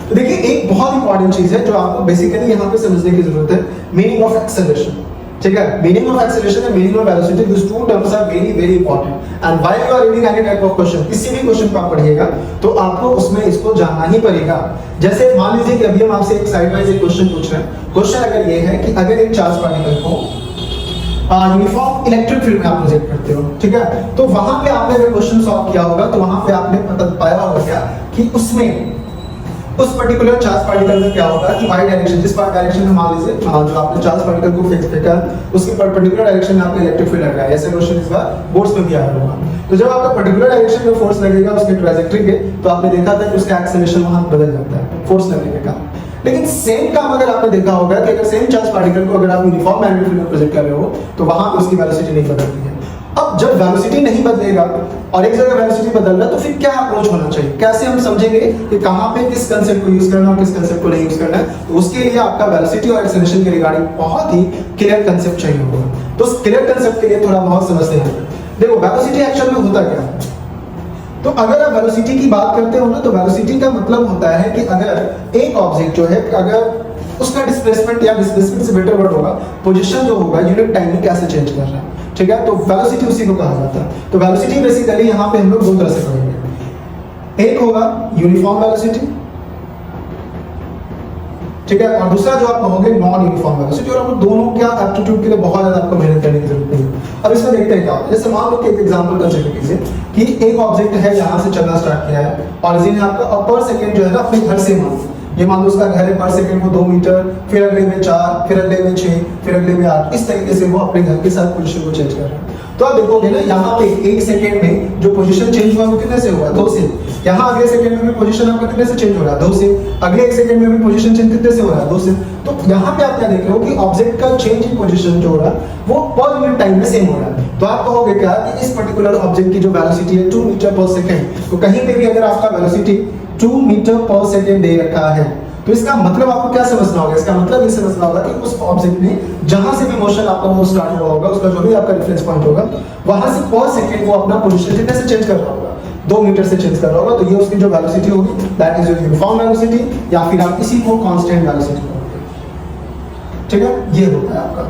तो देखिए, एक बहुत इंपॉर्टेंट चीज है जो आपको बेसिकली यहाँ पे समझने की जरूरत है, मीनिंग ऑफ एक्सेलरेशन। ठीक है, meaning of acceleration and meaning of velocity, this two terms are very very important. And while you are reading any type of question, किसी भी क्वेश्चन को आप पढ़िएगा तो आपको उसमें इसको जानना ही पड़ेगा। जैसे मान लीजिए कि अभी हम आपसे एक साइड वाइज एक क्वेश्चन पूछ रहे हैं। क्वेश्चन अगर ये है कि अगर एक चार्ज पार्टिकल को यूनिफॉर्म इलेक्ट्रिक फील्ड में आप प्रोजेक्ट करते हो, ठीक है, तो वहां पे आपने अगर क्वेश्चन सॉल्व किया होगा तो वहां पे आपने पता पाया होगा क्या कि उसमें उस पर्टिकुलर चार्ज पार्टिकल में क्या होगा कि वाई डायरेक्शन, जिस डायरेक्शन में मान लीजिए जो आपने चार्ज पार्टिकल को फिक्स फेंका उसके पर्टिकुलर डायरेक्शन में आपका इलेक्ट्रिक फील्ड लग रहा है। ऐसे क्वेश्चन इस बार बोर्ड्स में भी आया होगा। तो जब आपका पर्टिकुलर डायरेक्शन में फोर्स लगेगा उसके ट्रैजेक्टरी के, तो आपने देखा था कि उसका एक्सेलरेशन वहां बदल जाता है फोर्स लगने के कारण। लेकिन सेम काम अगर आपने देखा होगा कि अगर सेम चार्ज पार्टिकल को अगर आप यूनिफॉर्म मैग्नेटिक फील्ड में प्रोजेक्ट कर रहे हो तो वहां पे उसकी वेलोसिटी नहीं बदलती है। अब जब वेलोसिटी नहीं बदलेगा और एक जगह वेलोसिटी बदल रहा है तो फिर क्या अप्रोच होना चाहिए, कैसे हम समझेंगे कि कहां पे किस कांसेप्ट को यूज करना और किस कांसेप्ट को नहीं यूज करना है? तो उसके लिए आपका वेलोसिटी और एक्सेलरेशन के रिगार्डिंग बहुत ही क्लियर कांसेप्ट चाहिए होगा। तो उस क्लियर कांसेप्ट के लिए थोड़ा बहुत समझते हैं। देखो, वेलोसिटी एक्चुअल में होता क्या है? तो अगर आप वेलोसिटी की बात करते हो ना, तो वेलोसिटी का मतलब होता है कि अगर एक ऑब्जेक्ट जो है अगर उसका डिस्प्लेसमेंट या डिस्प्लेसमेंट से बेटर वर्ड होगा पोजीशन जो होगा यूनिट टाइम में कैसे चेंज कर रहा है। ठीक है, तो वेलोसिटी उसी को कहा जाता है। तो वेलोसिटी बेसिकली यहाँ पे हम लोग दो तरह से पढ़ेंगे, एक होगा यूनिफॉर्म वेलोसिटी, ठीक है, और दूसरा जो आप कहोगे नॉन यूनिफॉर्म वेलोसिटी। और हम दोनों क्या एप्टीट्यूड के लिए बहुत ज्यादा आपको मेहनत करने की जरूरत नहीं है। अब इसमें देखते हैं क्या होता है। जैसे मान लो कि एक एग्जांपल कंसीडर कीजिए कि एक ऑब्जेक्ट है, यहाँ से चलना स्टार्ट किया है और इसी ने आपका पर सेकंड जो है ना अपने घर से मान लो उसका घर है पर सेकंड को 2 मीटर, फिर अगले में 4, फिर अगले में 6, फिर अगले में 8, इस तरीके से वो अपने घर के साथ पोजीशन को चेंज कर रहा है। तो आप देखोगे ना यहाँ पे 1 सेकंड में जो पोजीशन चेंज हुआ वो कितने से हुआ? 2 से। यहाँ अगले सेकंड में भी पोजीशन आपका कितने से चेंज हो रहा है? 2 से। अगले 1 सेकंड में भी पोजीशन चेंज कितने से हो रहा है? 2 से। तो यहाँ पे आप क्या देख रहे हो कि ऑब्जेक्ट का चेंज इन पोजीशन जो हो रहा है वो पर यूनिट टाइम में सेम हो रहा है। तो आप कहोगे क्या कि इस पर्टिकुलर ऑब्जेक्ट की जो वेलोसिटी है 2 मीटर पर सेकंड, तो कहीं पे भी अगर आपका वेलोसिटी 2 मीटर पर सेकंड दे रखा है तो इसका मतलब आपको क्या समझना होगा? इसका मतलब ये समझना होगा कि उस ऑब्जेक्ट में जहां से भी मोशन आपका वो स्टार्ट हुआ होगा, उसका जो भी आपका रेफरेंस पॉइंट होगा, वहां से पर सेकंड वो अपना पोजीशन कितने से चेंज कर रहा होगा? 2 मीटर से चेंज कर रहा होगा। तो ये उसकी जो वेलोसिटी होगी that is your uniform velocity, या फिर आप इसी को कांस्टेंट वेलोसिटी कहोगे। ठीक है, ये होता है आपका।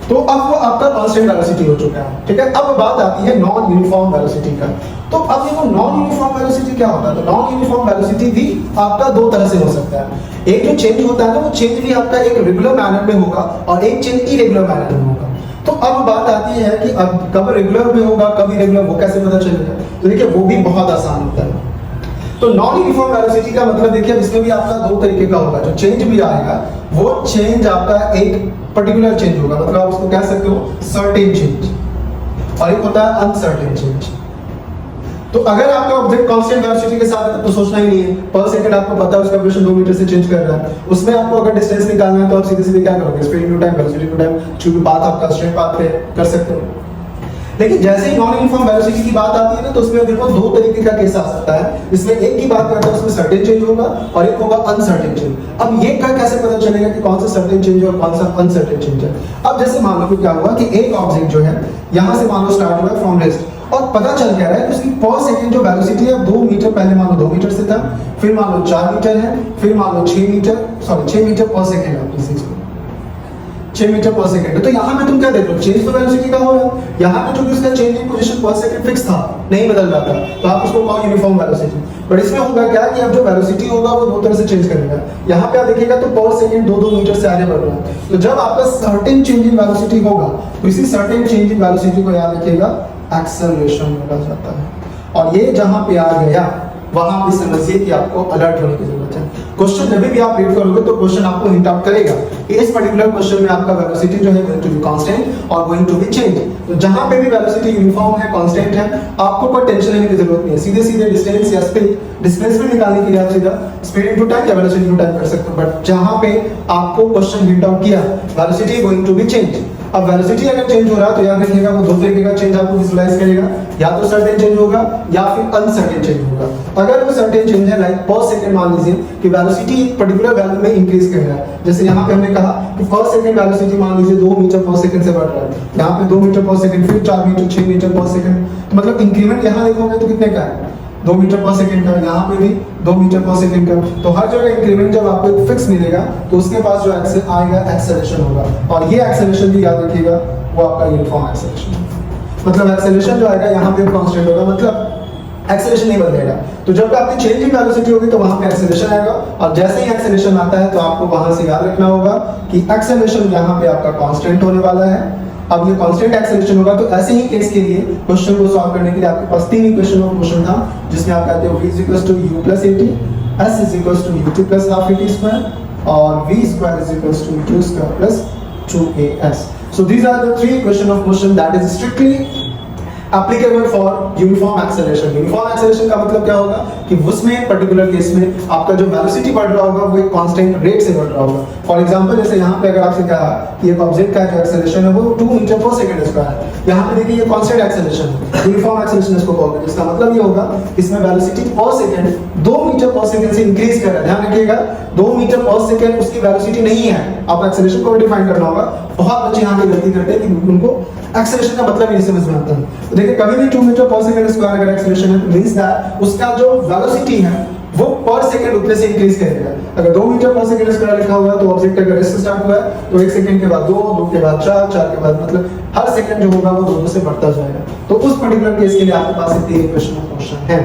तो अब वो आपका कांस्टेंट वेलोसिटी हो चुका है। ठीक है, अब बात आती है नॉन यूनिफॉर्म वेलोसिटी का। तो अब देखो नॉन यूनिफॉर्म वेलोसिटी क्या होता है? तो नॉन यूनिफॉर्म वेलोसिटी भी आपका 2 तरह से हो सकता है। एक जो चेंज होता है ना, वो चेंज भी आपका एक रेगुलर मैनर में होगा और एक चेंज इरेगुलर मैनर में होगा। तो अब बात आती है कि अब कब रेगुलर में होगा कब इरेगुलर, वो कैसे पता चलेगा? तो देखिए वो भी बहुत आसान होता है। तो नॉन यूनिफॉर्म वेलोसिटी का मतलब देखिए इसमें भी आपका 2 तरीके का होगा। जो चेंज भी आएगा वो चेंज आपका एक पर्टिकुलर चेंज होगा, मतलब आप उसको कह सकते हो सर्टेन चेंज, और एक होता है अनसर्टेन चेंज। तो अगर आपका ऑब्जेक्ट कांस्टेंट वेलोसिटी के साथ है तो सोचना ही नहीं है, पर सेकंड आपको पता है उसका पोजीशन 2 मीटर से चेंज कर रहा है। उसमें आपको अगर डिस्टेंस निकालना है तो आप सीधे सीधे क्या करोगे? Speed into time, velocity into time, क्योंकि पाथ आपका स्ट्रेट पाथ पे कर सकते हो। लेकिन जैसे ही नॉन यूनिफॉर्म वेलोसिटी की बात आती है ना, तो उसमें देखो दो तरीके का केस आ सकता है। इसमें एक की बात करता है उसमें सर्टेन चेंज होगा और एक होगा अनसर्टेन चेंज। अब ये कैसे पता चलेगा कि कौन सा सर्टेन चेंज है और कौन सा अनसर्टेन चेंज है? अब जैसे मान लो कि क्या हुआ कि एक ऑब्जेक्ट जो है यहाँ से मान लो स्टार्ट हुआ फ्रॉम रेस्ट और पता चल गया है कि उसकी पर सेकंड जो वेलोसिटी है 2 मीटर, पहले मान लो 2 मीटर से था, फिर मान लो 4 मीटर है, फिर मान लो 6 मीटर पर सेकंड है, 6 मीटर पर सेकंड। तो यहाँ पे तुम क्या देख रहे हो? चेंज तो वेलोसिटी का हो रहा है। यहाँ पे जो उसका चेंज इन पोजीशन पर सेकंड फिक्स था, नहीं बदल रहा था, तो आप उसको कहो यूनिफॉर्म वेलोसिटी। बट इसमें होगा क्या कि अब जो वेलोसिटी होगा वो दो तरह से चेंज करेगा। यहाँ पे आप देखिएगा तो पर सेकंड 2-2 मीटर से आगे बढ़ रहा है। तो जब आपका सर्टेन चेंज इन वेलोसिटी होगा तो इसी सर्टेन चेंज इन वेलोसिटी को याद रखिएगा एक्सेलरेशन बोला जाता है। और ये जहां पे आ गया वहां पे समझिए कि आपको अलर्ट होने की जरूरत है। क्वेश्चन जब भी आप रीड करोगे तो क्वेश्चन आपको हिंट आउट करेगा कि इस पर्टिकुलर क्वेश्चन में आपका वेलोसिटी जो है गोइंग टू बी कांस्टेंट और गोइंग टू बी चेंज। तो जहां पे भी वेलोसिटी यूनिफॉर्म है, कांस्टेंट है, आपको कोई टेंशन लेने की जरूरत नहीं है। सीधे सीधे डिस्टेंस या स्पीड, डिस्प्लेसमेंट निकालने के लिए आप सीधा स्पीड इनटू टाइम या वेलोसिटी इनटू टाइम कर सकते हो। बट जहां पे आपको क्वेश्चन हिंट आउट किया velocity going to be change, अब वेलोसिटी अगर चेंज हो रहा है तो याद रखिएगा वो दो तरीके का चेंज आपको विजुअलाइज करेगा, या तो सर्टेन चेंज होगा या फिर अनसर्टेन चेंज होगा। अगर वो सर्टेन चेंज है लाइक पर सेकंड, मान लीजिए कि वेलोसिटी एक पर्टिकुलर वैल्यू में इंक्रीज कर रहा है, जैसे यहाँ पे हमने कहा कि पर सेकंड वेलोसिटी मान लीजिए 2 मीटर पर सेकंड से बढ़ रहा है, यहाँ पे 2 मीटर पर सेकंड, फिर 4 मीटर, 6 मीटर पर सेकंड, तो मतलब इंक्रीमेंट यहाँ देखोगे तो कितने का है? 2 मीटर पर सेकंड का, यहाँ पे भी 2 मीटर पर सेकंड का। तो हर जगह इंक्रीमेंट जब आपको एक फिक्स मिलेगा तो उसके पास जो आएगा एक्सेलरेशन होगा, और ये एक्सेलरेशन भी याद रखिएगा वो आपका यूनिफॉर्म एक्सेलरेशन, मतलब एक्सेलरेशन जो आएगा यहाँ पे कांस्टेंट होगा, मतलब एक्सेलरेशन नहीं बदलेगा। तो जब आपकी चेंज इन वेलोसिटी होगी तो वहां पे एक्सेलरेशन आएगा, और जैसे ही एक्सेलरेशन आता है तो आपको वहां से याद रखना होगा कि एक्सेलरेशन यहाँ पे आपका कांस्टेंट होने वाला है। अब ये कांस्टेंट एक्सेलरेशन होगा तो ऐसे ही केस के लिए क्वेश्चन को सॉल्व करने के लिए आपके पास 3 इक्वेशन ऑफ मोशन था, जिसमें आप कहते हो v = u + at, s = ut + half at square और v ² = u ² + 2as. So these are the 3 equation of motion that is strictly applicable for uniform acceleration. Uniform acceleration का मतलब क्या होगा कि उसमें पर्टिकुलर केस में आपका जो वेलोसिटी बढ़ रहा होगा वो एक कांस्टेंट रेट से बढ़ रहा होगा। फॉर एग्जांपल जैसे यहाँ पे अगर आपसे कहा कि एक ऑब्जेक्ट का जो एक्सेलरेशन है वो 2 मीटर पर सेकंड स्क्वायर है, यहाँ पे देखिए ये कांस्टेंट एक्सेलरेशन है, यूनिफॉर्म एक्सेलरेशन इसको बोलते हैं, जिसका मतलब ये होगा इसमें वेलोसिटी पर सेकंड 2 मीटर पर सेकंड से इंक्रीज कर रहा है। ध्यान रखिएगा 2 मीटर पर सेकंड उसकी वेलोसिटी नहीं है, आप एक्सेलरेशन को डिफाइन करना होगा। बहुत बच्चे यहाँ पे गलती करते हैं कि उनको एक्सेलरेशन का मतलब नहीं समझ में आता है। तो देखिए कभी भी 2 मीटर पर सेकंड स्क्वायर अगर एक्सेलरेशन है तो मींस दैट उसका जो वेलोसिटी है वो पर सेकंड उतने से इंक्रीज करेगा। अगर 2 मीटर पर सेकंड स्क्वायर लिखा हुआ है तो ऑब्जेक्ट अगर रेस्ट से स्टार्ट हुआ है तो 1 सेकंड के बाद 2, 2 के बाद 4, 4 के बाद मतलब हर सेकंड जो होगा वो 2 से बढ़ता जाएगा। तो उस पर्टिकुलर केस के लिए आपके पास 3 इक्वेशन ऑफ मोशन है।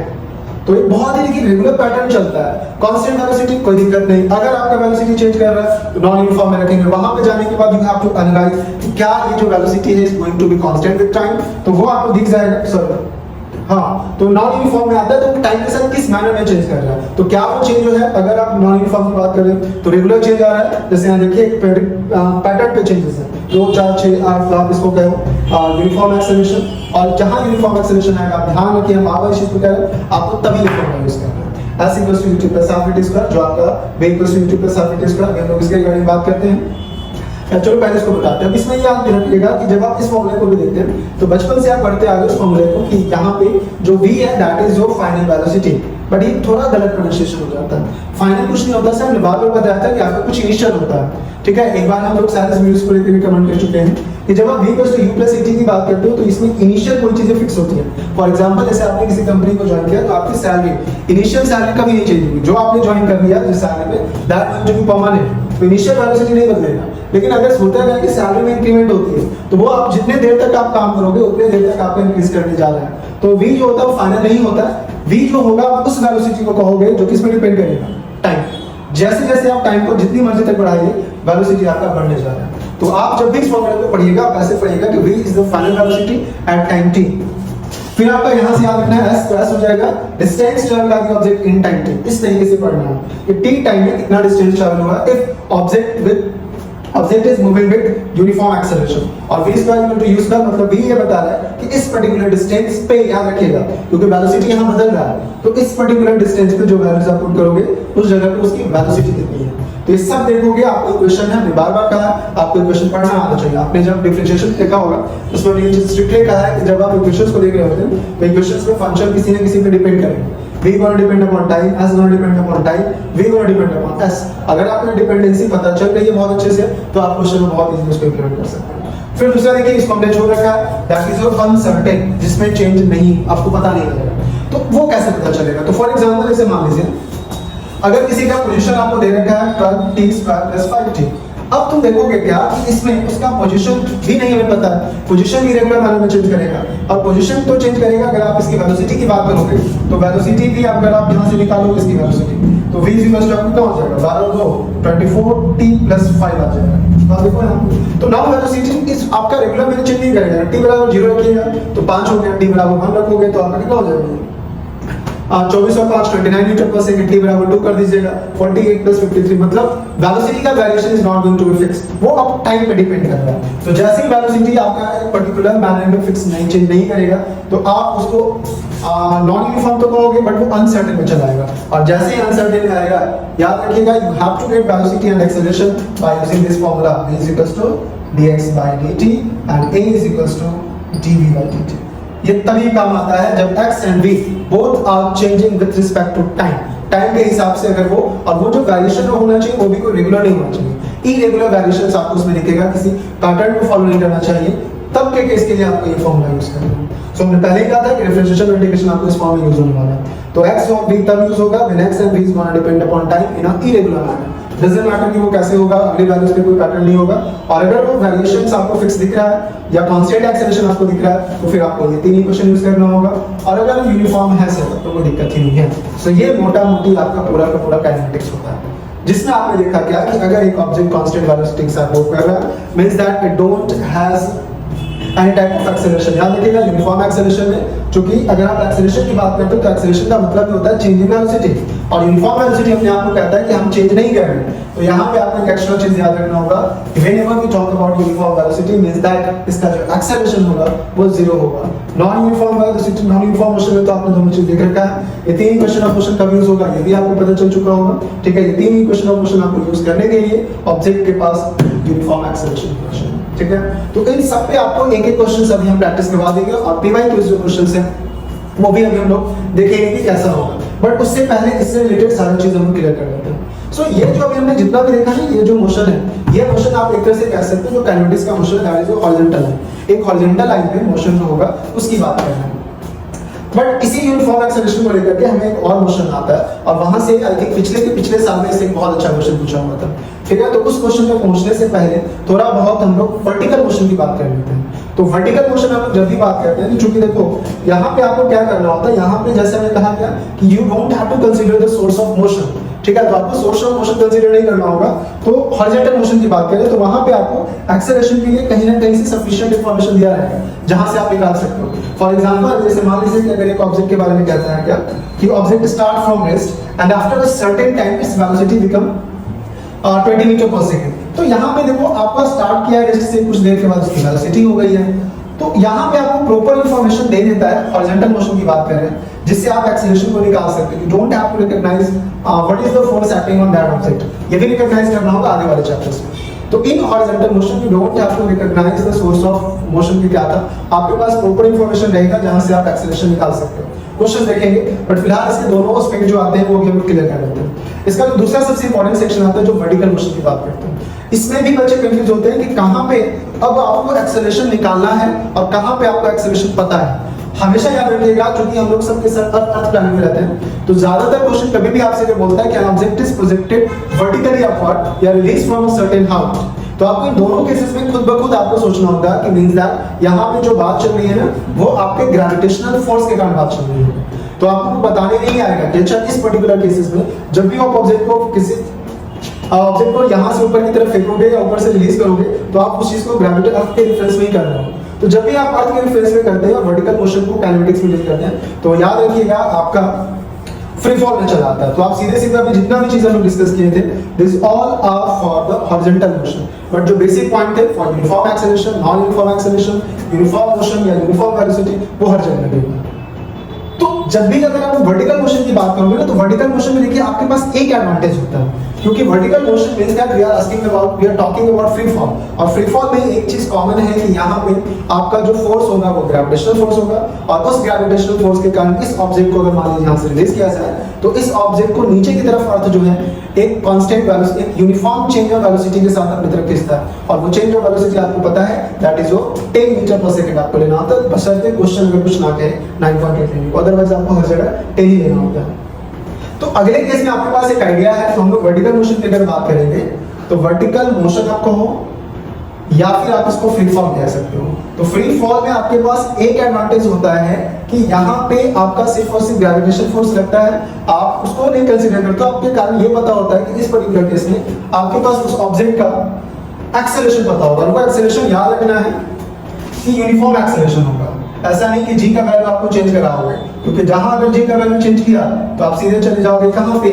तो एक बहुत ही रेगुलर पैटर्न चलता है, कांस्टेंट वेलोसिटी कोई दिक्कत नहीं। अगर आपका वेलोसिटी चेंज कर रहा है तो नॉन यूनिफॉर्म में रखेंगे, वहां पे जाने के बाद यू हैव टू एनालाइज कि क्या ये जो वेलोसिटी है is going to be constant with time, तो वो आपको दिख जाएगा। सॉरी हाँ, तो नॉन यूनिफॉर्म में आता है तो टाइम के साथ किस मैनर में चेंज कर रहा है, तो क्या वो चेंज जो है अगर आप नॉन यूनिफॉर्म की बात करें तो रेगुलर चेंज आ रहा है, जैसे यहाँ देखिए एक पैटर्न पे चेंजेस है 2, 4, 6, 8, आप इसको कहो यूनिफॉर्म एक्सेलरेशन। और जहां यूनिफॉर्म एक्सेलरेशन आएगा आप ध्यान रखिए, हम आगे इस चीज को कह रहे हैं आपको तभी यूनिफॉर्म यूज करना है। s = ut + half at square, जो आपका v = ut + half at square, हम लोग इसके रिगार्डिंग बात करते हैं। चलो पहले इसको बताते हैं। अब इसमें याद रखिएगा कि जब आप इस फॉर्मूले को भी देखते हैं तो बचपन से आप पढ़ते आ गए उस फॉर्मूले को कि यहाँ पे जो v है that is your final velocity, but ये थोड़ा गलत प्रोनाउंसिएशन हो जाता है। फाइनल कुछ नहीं होता सर, हमने बार बार बताया था कि आपका कुछ इनिशियल होता है, ठीक है। एक बार हम लोग सारे वीडियोस को लेकर भी कमेंट कर चुके हैं कि जब आप v = u + at की बात करते हो तो इसमें इनिशियल कोई चीजें फिक्स होती हैं। फॉर एग्जांपल जैसे आपने किसी कंपनी को ज्वाइन किया तो आपकी सैलरी इनिशियल सैलरी कभी नहीं चेंज होगी, जो आपने ज्वाइन कर लिया जिस सैलरी पे that going to be permanent, तो इनिशियल वेलोसिटी नहीं बदलेगा। लेकिन अगर होता है कि सैलरी में इंक्रीमेंट होती है तो वो आप जितने देर तक आप काम करोगे उतने देर तक आपको इंक्रीज करने जा रहा है। तो v जो होता है वो फाइनल नहीं होता है, v जो होगा आप उस वेलोसिटी को कहोगे जो किस पे डिपेंड करेगा, टाइम। जैसे जैसे आप टाइम को जितनी मर्जी तक बढ़ाइए वेलोसिटी आपका बढ़ने जा रहा है। तो आप जब भी इस फॉर्मूले को पढ़िएगा आप ऐसे पढ़िएगा कि v is the final velocity at time t। फिर आपका यहां से याद रखना है s, तो s हो जाएगा distance travel by the object in time t। इस तरीके से पढ़ना है कि t टाइम में कितना डिस्टेंस ट्रैवल हुआ if object is moving with uniform acceleration. और v = u स्क्वायर, मतलब v ये बता रहा है कि इस पर्टिकुलर डिस्टेंस पे याद रखिएगा क्योंकि वेलोसिटी यहां बदल रहा है, तो इस पर्टिकुलर डिस्टेंस पे जो वैल्यूज आप पुट करोगे उस जगह पे उसकी वेलोसिटी कितनी है। तो ये सब देखोगे, आपको इक्वेशन है, हमने बार बार कहा आपको इक्वेशन पढ़ना आना चाहिए। आपने जब डिफरेंशिएशन देखा होगा उसमें ये चीज स्ट्रिक्टली कहा है कि जब आप इक्वेशंस को देख रहे होते हैं तो इक्वेशंस में फंक्शन किसी न किसी पे डिपेंड करेंगे। v gonna depend upon time, s gonna depend upon time, v gonna depend upon s। अगर आपको डिपेंडेंसी पता चल रही है बहुत अच्छे से तो आप क्वेश्चन में बहुत इजीली उसको इंप्लीमेंट कर सकते हैं। फिर दूसरा देखिए, इसको हमने छोड़ रखा है दैट इज योर अनसर्टेन, जिसमें चेंज नहीं, आपको पता नहीं लगेगा। तो वो कैसे पता चलेगा? तो फॉर एग्जांपल इसे मान लीजिए अगर किसी का पोजीशन आपको दे रखा है 12t² + 5t, अब तुम देखोगे क्या कि इसमें उसका पोजीशन भी नहीं हमें पता है, पोजीशन भी रेगुलर मैनर में चेंज करेगा। और पोजीशन तो चेंज करेगा, अगर आप इसकी वेलोसिटी की बात करोगे तो वेलोसिटी भी अगर आप यहां से निकालोगे इसकी वेलोसिटी तो v आपको कितना हो जाएगा 12 24t + 5 आ जाएगा। तो देखो यहाँ तो नाउ वेलोसिटी इस आपका रेगुलर मैनर चेंज नहीं करेगा। t = 0 रखिएगा तो 5 हो गया, t = 1 रखोगे तो आपका कितना हो जाएगा 24 और 5 29 मीटर पर सेकंड, t = 2 कर दीजिएगा 48 + 53। मतलब वेलोसिटी का variation is not going to be fix, वो अब टाइम पे डिपेंड कर रहा है। तो जैसे ही वेलोसिटी आपका एक पर्टिकुलर मैनर में फिक्स नहीं चेंज नहीं करेगा तो आप उसको नॉन यूनिफॉर्म तो कहोगे बट वो अनसर्टेन में चला जाएगा। और जैसे ही अनसर्टेन में आएगा याद रखिएगा you have to get velocity and acceleration by using this formula v = dx/dt and a = dv/dt। ये तभी काम आता है जब x and v both are changing with respect to time, time के हिसाब से अगर वो, और वो जो वेरिएशन होना चाहिए वो भी कोई रेगुलर नहीं होना चाहिए। इरेगुलर वेरिएशंस आपको उसमें दिखेगा, किसी पैटर्न को फॉलो नहीं करना चाहिए, तब के केस के लिए आपको ये फॉर्मूला यूज करना है। सो हमने पहले ही कहा था कि डिफरेंशिएशन और इंटीग्रेशन आपको इस फॉर्म में यूज होने वाला है। तो x और v तब यूज होगा when x and v is going to depend upon time in a irregular manner। Doesn't matter कि वो कैसे होगा, अगली वैल्यूज पे कोई पैटर्न नहीं होगा। और अगर वो वेरिएशंस आपको फिक्स दिख रहा है या कांस्टेंट एक्सेलरेशन आपको दिख रहा है तो फिर आपको ये तीन इक्वेशन यूज करना होगा। और अगर यूनिफॉर्म है सेटअप तो कोई दिक्कत ही नहीं है। सो ये मोटा मोटी आपका पूरा का पूरा काइनेटिक्स होता है, जिसमें आपने देखा क्या कि अगर एक ऑब्जेक्ट कांस्टेंट वेलोसिटी के साथ मूव कर रहा है means that it don't has any type of acceleration. याद रखिएगा यूनिफॉर्म एक्सेलरेशन में, क्योंकि अगर आप एक्सेलरेशन की बात करते हो तो एक्सेलरेशन का मतलब होता है चेंज इन वेलोसिटी, और यूनिफॉर्म वेलोसिटी अपने आप को कहता है कि हम चेंज नहीं कर रहे। तो यहाँ पे आपको एक एक्स्ट्रा चीज याद रखना होगा, whenever we talk about uniform velocity means that इसका जो एक्सेलरेशन होगा वो 0 होगा। Non uniform velocity, non uniform motion में तो आपने दोनों चीज देख रखा है। ये तीन इक्वेशन ऑफ मोशन कब यूज होगा ये भी आपको पता चल चुका होगा, ठीक है। ये तीन इक्वेशन ऑफ मोशन आपको यूज करने के लिए ऑब्जेक्ट के पास यूनिफॉर्म एक्सेलरेशन इक्वेशन, ठीक है। तो इन सब पे आपको एक एक क्वेश्चन अभी हम प्रैक्टिस करवा देंगे, और पीवाई क्विज जो क्वेश्चंस हैं वो भी अभी हम लोग देखेंगे कि कैसा होगा। बट उससे पहले इससे रिलेटेड सारी चीज हम क्लियर कर लेते हैं। सो ये जो अभी हमने जितना भी देखा है, ये जो मोशन है, ये मोशन आप एक तरह से कह सकते हो जो काइनेटिक्स का मोशन है, जो हॉरिजॉन्टल है, एक हॉरिजॉन्टल लाइन पे मोशन जो होगा उसकी बात कर रहे हैं। बट इसी यूनिफॉर्म एक्सेलरेशन को लेकर के हमें एक और मोशन आता है, और वहां से आई थिंक पिछले साल में से एक बहुत अच्छा क्वेश्चन पूछा हुआ था, ठीक है। तो उस क्वेश्चन पे पहुंचने से पहले थोड़ा बहुत हम लोग वर्टिकल मोशन की बात कर लेते हैं। तो वर्टिकल मोशन हम लोग जब भी बात करते हैं, क्योंकि देखो यहाँ पे आपको क्या करना होता है, यहाँ पे जैसे मैंने कहा क्या कि you don't have to consider the source of motion, ठीक है। तो आपको सोर्स ऑफ मोशन कंसीडर नहीं करना होगा। तो हॉरिजॉन्टल मोशन की बात करें तो वहां पे आपको एक्सेलरेशन के लिए कहीं ना कहीं से सफिशिएंट इंफॉर्मेशन दिया रहेगा जहां से आप निकाल सकते हो। फॉर एग्जांपल जैसे मान लीजिए कि अगर एक ऑब्जेक्ट के बारे में कहता है क्या कि object start from rest and after a certain time its velocity become 20 metre per second. तो यहाँ पे देखो आपका स्टार्ट किया है रेस्ट से, कुछ देर के बाद उसकी वेलोसिटी हो गई है। तो यहाँ पे आपको प्रॉपर इंफॉर्मेशन दे देता है, हॉरिजॉन्टल मोशन की बात कर रहे हैं, जिससे आप एक्सेलरेशन को निकाल सकते हो। You don't have to recognise what is the force acting on that object, ये भी रिकॉग्नाइज करना होगा आगे वाले चैप्टर्स में। तो in horizontal motion you don't have to recognise the source of motion की क्या था, आपके पास प्रॉपर इंफॉर्मेशन रहेगा जहां से आप एक्सेलरेशन निकाल सकते हो। क्वेश्चन देखेंगे, बट फिलहाल इसके दोनों एस्पेक्ट जो आते हैं वो भी हम क्लियर कर लेते हैं। इसका जो दूसरा सबसे इंपॉर्टेंट सेक्शन आता है जो वर्टिकल मोशन की बात करते हैं, इसमें भी बच्चे कंफ्यूज होते हैं कि कहां पे अब आपको एक्सेलरेशन निकालना है और कहां पे आपको एक्सेलरेशन पता है। हमेशा याद रखिएगा, क्योंकि हम लोग सबके साथ अर्थ प्लानिंग में रहते हैं, तो ज्यादातर क्वेश्चन कभी भी आपसे बोलता है कि an object is projected vertically upward या release from a certain height. तो आपको इन दोनों केसेस में खुद ब खुद आपको सोचना होगा कि मींस दैट यहाँ पे जो बात चल रही है ना वो आपके ग्रेविटेशनल फोर्स के कारण बात चल रही है। तो आपको बताने नहीं आएगा कि अच्छा इस पर्टिकुलर केसेस में जब भी आप ऑब्जेक्ट को किसी ऑब्जेक्ट को यहाँ से ऊपर की तरफ फेंकोगे या ऊपर से रिलीज करोगे तो आप उस चीज को ग्रेविटी अर्थ के रिफरेंस में ही कर रहे हो। तो जब भी आप अर्थ के रिफरेंस में करते हैं और वर्टिकल मोशन को काइनेटिक्स में डील करते हैं तो याद रखिएगा आपका फ्री फॉल में चला आता है। तो आप सीधे सीधे अभी जितना भी चीज हम डिस्कस किए थे this all are for the horizontal motion, but जो बेसिक पॉइंट थे for uniform acceleration, non uniform acceleration, uniform motion या यूनिफॉर्म वेलोसिटी वो हर जगह लगेगा। तो जब भी अगर आप वर्टिकल मोशन की बात करोगे ना, तो वर्टिकल मोशन में देखिए आपके पास एक एडवांटेज होता है, क्योंकि vertical motion means that we are asking about, we are talking about free fall, और फ्री फॉल में एक चीज कॉमन है कि यहाँ पे आपका जो फोर्स होगा वो ग्रेविटेशनल फोर्स होगा, और उस ग्रेविटेशनल फोर्स के कारण इस ऑब्जेक्ट को अगर मान लीजिए यहाँ से रिलीज किया जाए, तो इस ऑब्जेक्ट को नीचे की तरफ अर्थ जो है एक कांस्टेंट वेलोसिटी, एक यूनिफॉर्म चेंज ऑफ वेलोसिटी के साथ अपनी तरफ खींचता है, और वो चेंज ऑफ वेलोसिटी आपको पता है दैट इज वो 10 मीटर पर सेकंड आपको लेना होता है, बशर्ते क्वेश्चन में कुछ ना कहे 9.8 लेने को, अदरवाइज आपको हर जगह 10 ही लेना होता है। तो अगले केस में आपके पास एक आइडिया है, तो हम लोग वर्टिकल मोशन की अगर बात करेंगे, तो वर्टिकल मोशन आपको हो या फिर आप इसको फ्री फॉल कह सकते हो। तो फ्री फॉल में आपके पास एक एडवांटेज होता है कि यहाँ पे आपका सिर्फ और सिर्फ ग्रेविटेशन फोर्स लगता है, आप उसको नहीं कंसीडर करते, आपके कारण ये पता होता है कि इस पर्टिकुलर केस में आपके पास उस ऑब्जेक्ट का एक्सेलरेशन पता होगा, वो एक्सेलरेशन याद रखना है कि यूनिफॉर्म एक्सेलरेशन होगा, ऐसा नहीं कि जी का वैल्यू आपको चेंज कराओगे, क्योंकि जहां अगर जी का वैल्यू चेंज किया तो आप सीधे चले जाओगे कहां पे,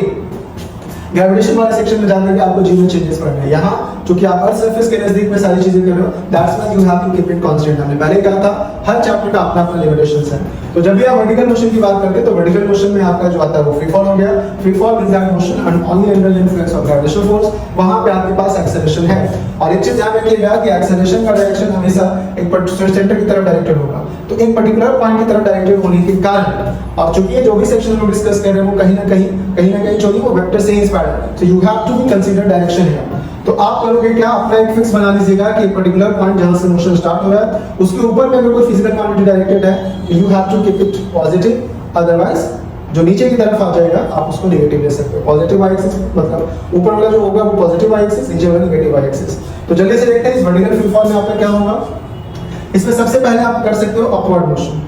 ग्रेविटेशन वाले सेक्शन में जाकर के आपको जी में चेंजेस करने हैं। यहाँ चूंकि आप अर्थ सरफेस के नजदीक में सारी चीजें कर रहे हो, that's why you have to keep it constant. हमने पहले कहा था हर चैप्टर का अपना अपना लिमिटेशंस है। तो जब भी आप वर्टिकल मोशन की बात करते हैं, तो वर्टिकल मोशन में आपका जो आता है वो फ्री फॉल हो गया। Free fall means that motion and only under the influence of gravitational force, वहां पे आपके पास एक्सेलरेशन है। और एक चीज ध्यान रखिएगा कि एक्सेलरेशन का डायरेक्शन हमेशा एक पर्टिकुलर सेंटर की तरफ डायरेक्टेड होगा, तो एक पर्टिकुलर पॉइंट की तरफ डायरेक्टेड होने के कारण, और चूंकि ये जो भी सेक्शन हम डिस्कस कर रहे हैं वो कहीं ना कहीं जो वो वेक्टर से इंस्पायर्ड है, so you have to be consider direction है। तो आप करोगे क्या, अपना एक फिक्स बना लीजिएगा कि एक पर्टिकुलर पॉइंट जहां से मोशन स्टार्ट हो रहा है उसके ऊपर में अगर कोई फिजिकल क्वांटिटी डायरेक्टेड है, you have to keep it positive, otherwise जो नीचे की तरफ आ जाएगा आप उसको नेगेटिव ले सकते हो। पॉजिटिव वाई एक्सिस मतलब ऊपर वाला जो होगा वो पॉजिटिव वाई एक्सिस, नीचे वाला नेगेटिव वाई एक्सिस। तो जल्दी से देखते हैं इस वर्टिकल फ्री फॉल में आपका क्या होगा। इसमें सबसे पहले आप कर सकते हो अपवर्ड मोशन।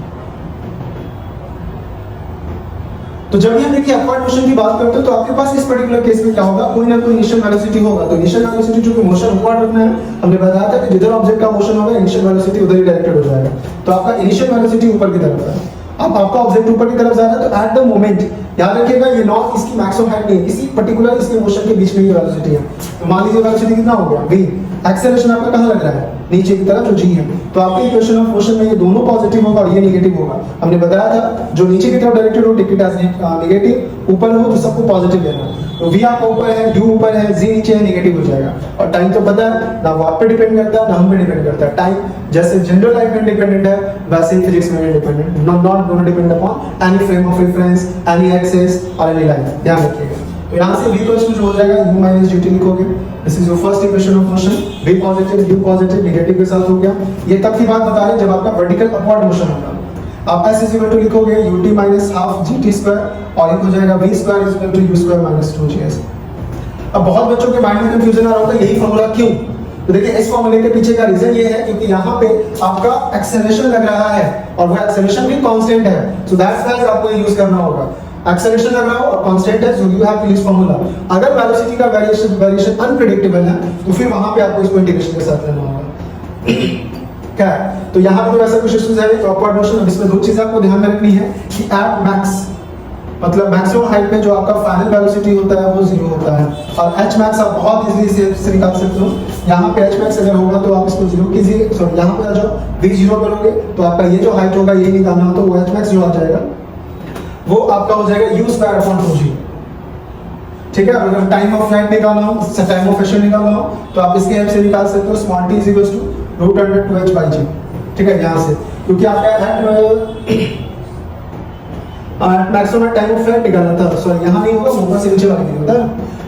तो जब भी हम देखिए अपवर्ड मोशन की बात करते हो, तो आपके पास इस पर्टिकुलर केस में क्या होगा, कोई ना कोई इनिशियल वेलोसिटी होगा। तो इनिशियल वेलोसिटी जो कि मोशन अपवर्ड रखना है, हमने बताया था कि जिधर ऑब्जेक्ट का मोशन होगा इनिशियल वेलोसिटी उधर ही डायरेक्टेड हो जाएगा। तो आपका इनिशियल वेलोसिटी ऊपर की तरफ है, अब आपका ऑब्जेक्ट ऊपर की तरफ जा रहा है, तो एट द मोमेंट याद रखिएगा ये नॉट इसकी मैक्सिमम हाइट नहीं है, इसी पर्टिकुलर इसके मोशन के बीच में ये वेलोसिटी है। तो मान लीजिए वेलोसिटी कितना हो गया v, एक्सेलरेशन आपका कहां लग रहा है, नीचे की तरफ जो g है। तो आपके इक्वेशन ऑफ मोशन में ये दोनों पॉजिटिव होगा और ये नेगेटिव होगा। हमने बताया था जो नीचे की तरफ डायरेक्टेड हो टेक इट एज नेगेटिव, ऊपर हो तो सबको पॉजिटिव लेना। तो v आपका ऊपर है, u ऊपर है, g नीचे है, नेगेटिव हो जाएगा। और टाइम तो पता है ना, वो आप पे डिपेंड करता है ना हम पे डिपेंड करता है। टाइम जैसे जनरल लाइफ में डिपेंडेंट है, वैसे ही फिजिक्स में भी dependent, not gonna depend upon any frame of reference, any axis और एनी लाइन। ध्यान रखिएगा। तो यहाँ से v इक्वल्स टू जो हो जाएगा u माइनस gt लिखोगे, this is your first equation of motion. v positive u positive negative के साथ हो गया। ये तब की बात बता रहे हैं जब आपका वर्टिकल अपवर्ड मोशन होगा। आप s इज इक्वल टू लिखोगे ut minus half gt square और एक हो जाएगा v square is equal to u square minus 2gs। अब बहुत बच्चों के माइंड में कंफ्यूजन आ रहा होता है यही फॉर्मूला क्यों। तो देखिए इस फॉर्मूले के पीछे का रीजन ये है क्योंकि यहाँ पे आपका एक्सेलरेशन लग रहा है और वो एक्सेलरेशन भी कांस्टेंट है, सो दैट्स व्हाई आपको ये यूज करना होगा। एक्सेलरेशन लग रहा हो और कांस्टेंट है, so you have to use formula. अगर वेलोसिटी का वेरिएशन अनप्रेडिक्टेबल है तो फिर वहां पे आपको इसको इंटीग्रेशन के साथ लेना होगा। क्या है, तो यहाँ पे तो ऐसा कुछ इश्यूज है तो अपवर्ड मोशन। अब इसमें दो चीजें आपको ध्यान में रखनी है कि एट मैक्स मतलब मैक्सिमम हाइट में जो आपका फाइनल वेलोसिटी होता है वो 0 होता है, और h max आप बहुत इजीली से निकाल सकते हो। यहाँ पे h max अगर होगा तो आप इसको 0 कीजिए, सॉरी यहाँ पे आ जाओ, v 0 करोगे तो आपका ये जो हाइट होगा ये निकालना हो तो वो h max जो आ जाएगा वो आपका हो जाएगा u स्क्वायर अपॉन 2g। ठीक है, अगर टाइम ऑफ फ्लाइट निकालना हो, टाइम ऑफ मोशन निकालना हो तो आप इसके हेल्प से निकाल सकते हो, स्मॉल t = √2h/g। ठीक है, यहाँ से क्योंकि आपका मैक्सिमम टाइम ऑफ फ्लाइट निकालना था, सॉरी यहाँ नहीं होगा, ऊपर से नीचे वाले नहीं होता है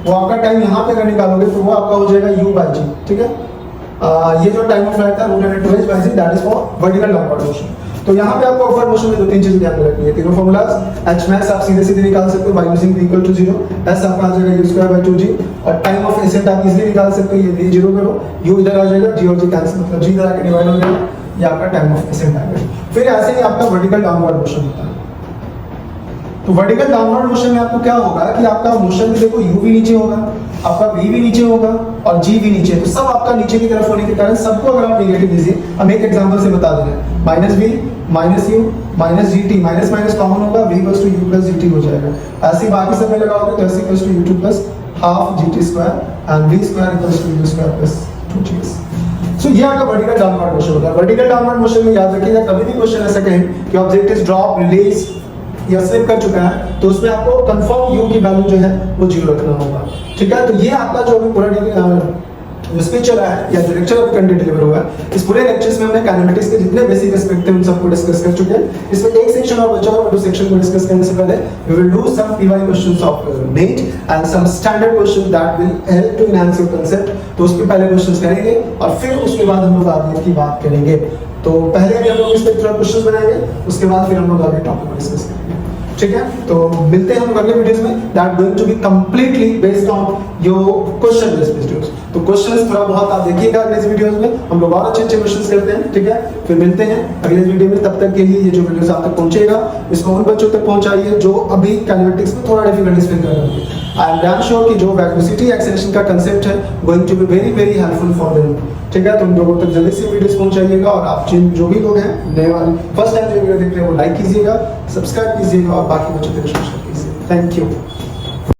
वो आपका टाइम यहाँ पे अगर निकालोगे तो वो आपका हो जाएगा u/g। ठीक है, ये जो टाइम ऑफ फ्लाइट था √2h/g that is for vertical downward motion. तो यहाँ पे आपको अपवर्ड मोशन में दो तीन चीजें ध्यान में रखनी है। तीनों फॉर्मूलाज h max आप सीधे सीधे निकाल सकते हो बाय यूजिंग v = 0, s आपका आ जाएगा u²/2g और टाइम ऑफ एसेंट आप इजीली निकाल सकते हो, ये v 0 करो, u इधर आ जाएगा, g और g कैंसिल, मतलब g इधर आके डिवाइड हो जाएगा, ये आपका टाइम ऑफ एसेंट आ गया। फिर ऐसे ही आपका वर्टिकल डाउनवर्ड मोशन होता है। तो वर्टिकल डाउनवर्ड मोशन में आपको क्या होगा कि आपका मोशन में देखो u भी नीचे होगा, आपका v भी नीचे होगा और g भी नीचे, तो सब आपका नीचे की तरफ होने के कारण सबको अगर आप नेगेटिव लीजिए, हम एक एग्जांपल से बता दे रहे हैं, -v -u -gt, minus minus common होगा, v = u + gt हो जाएगा। ऐसे ही बाकी सब में लगाओगे तो s = u2 + half gt square and v square = u square + 2gs। सो ये आपका वर्टिकल डाउनवर्ड मोशन होगा। वर्टिकल डाउनवर्ड मोशन में याद रखिएगा कभी भी क्वेश्चन ऐसा कहें कि ऑब्जेक्ट इज ड्रॉप, रिलीज या स्लिप कर चुका है तो उसमें आपको कंफर्म यू की वैल्यू जो है वो 0 रखना होगा। ठीक है, तो ये आपका जो अभी पूरा जो स्पीच चला है या जो लेक्चर अभी कंटेंट डिलीवर हुआ है, इस पूरे लेक्चर्स में हमने काइनेमेटिक्स के जितने बेसिक एस्पेक्ट थे उन सबको डिस्कस कर चुके हैं। इसमें एक सेक्शन और बचा हुआ, 2 सेक्शन को डिस्कस करने से पहले we will do some PY questions of NET and some standard question that will help to enhance your concept. तो उसके पहले क्वेश्चंस करेंगे और फिर उसके बाद हम लोग आगे की बात करेंगे। तो पहले भी हम लोग इस पे थोड़ा क्वेश्चंस बनाएंगे, उसके बाद फिर हम लोग आगे टॉपिक को डिस्कस करेंगे। ठीक है, तो मिलते हैं हम अगले वीडियोस में that going to be completely based on your question based videos. तो क्वेश्चंस थोड़ा बहुत आप देखिएगा अगले वीडियोस में, हम लोग और अच्छे क्वेश्चंस करते हैं। ठीक है, फिर मिलते हैं अगले वीडियो में। तब तक के लिए ये जो वीडियोस आप तक पहुंचेगा इसको उन बच्चों तक पहुंचाइए जो अभी काइनेमेटिक्स में थोड़ा डिफिकल्टीज फील कर रहे हैं। आई एम डैम श्योर कि जो वेलोसिटी एक्सेलरेशन का कांसेप्ट है going to be very very helpful for them. ठीक है, तो उन लोगों तक जल्दी से वीडियोस पहुंचाइएगा और आप जो भी लोग हैं नए वाले फर्स्ट टाइम जो वीडियो देख रहे हैं वो लाइक कीजिएगा, सब्सक्राइब कीजिएगा और बाकी बच्चों तक शेयर कीजिए। Thank you.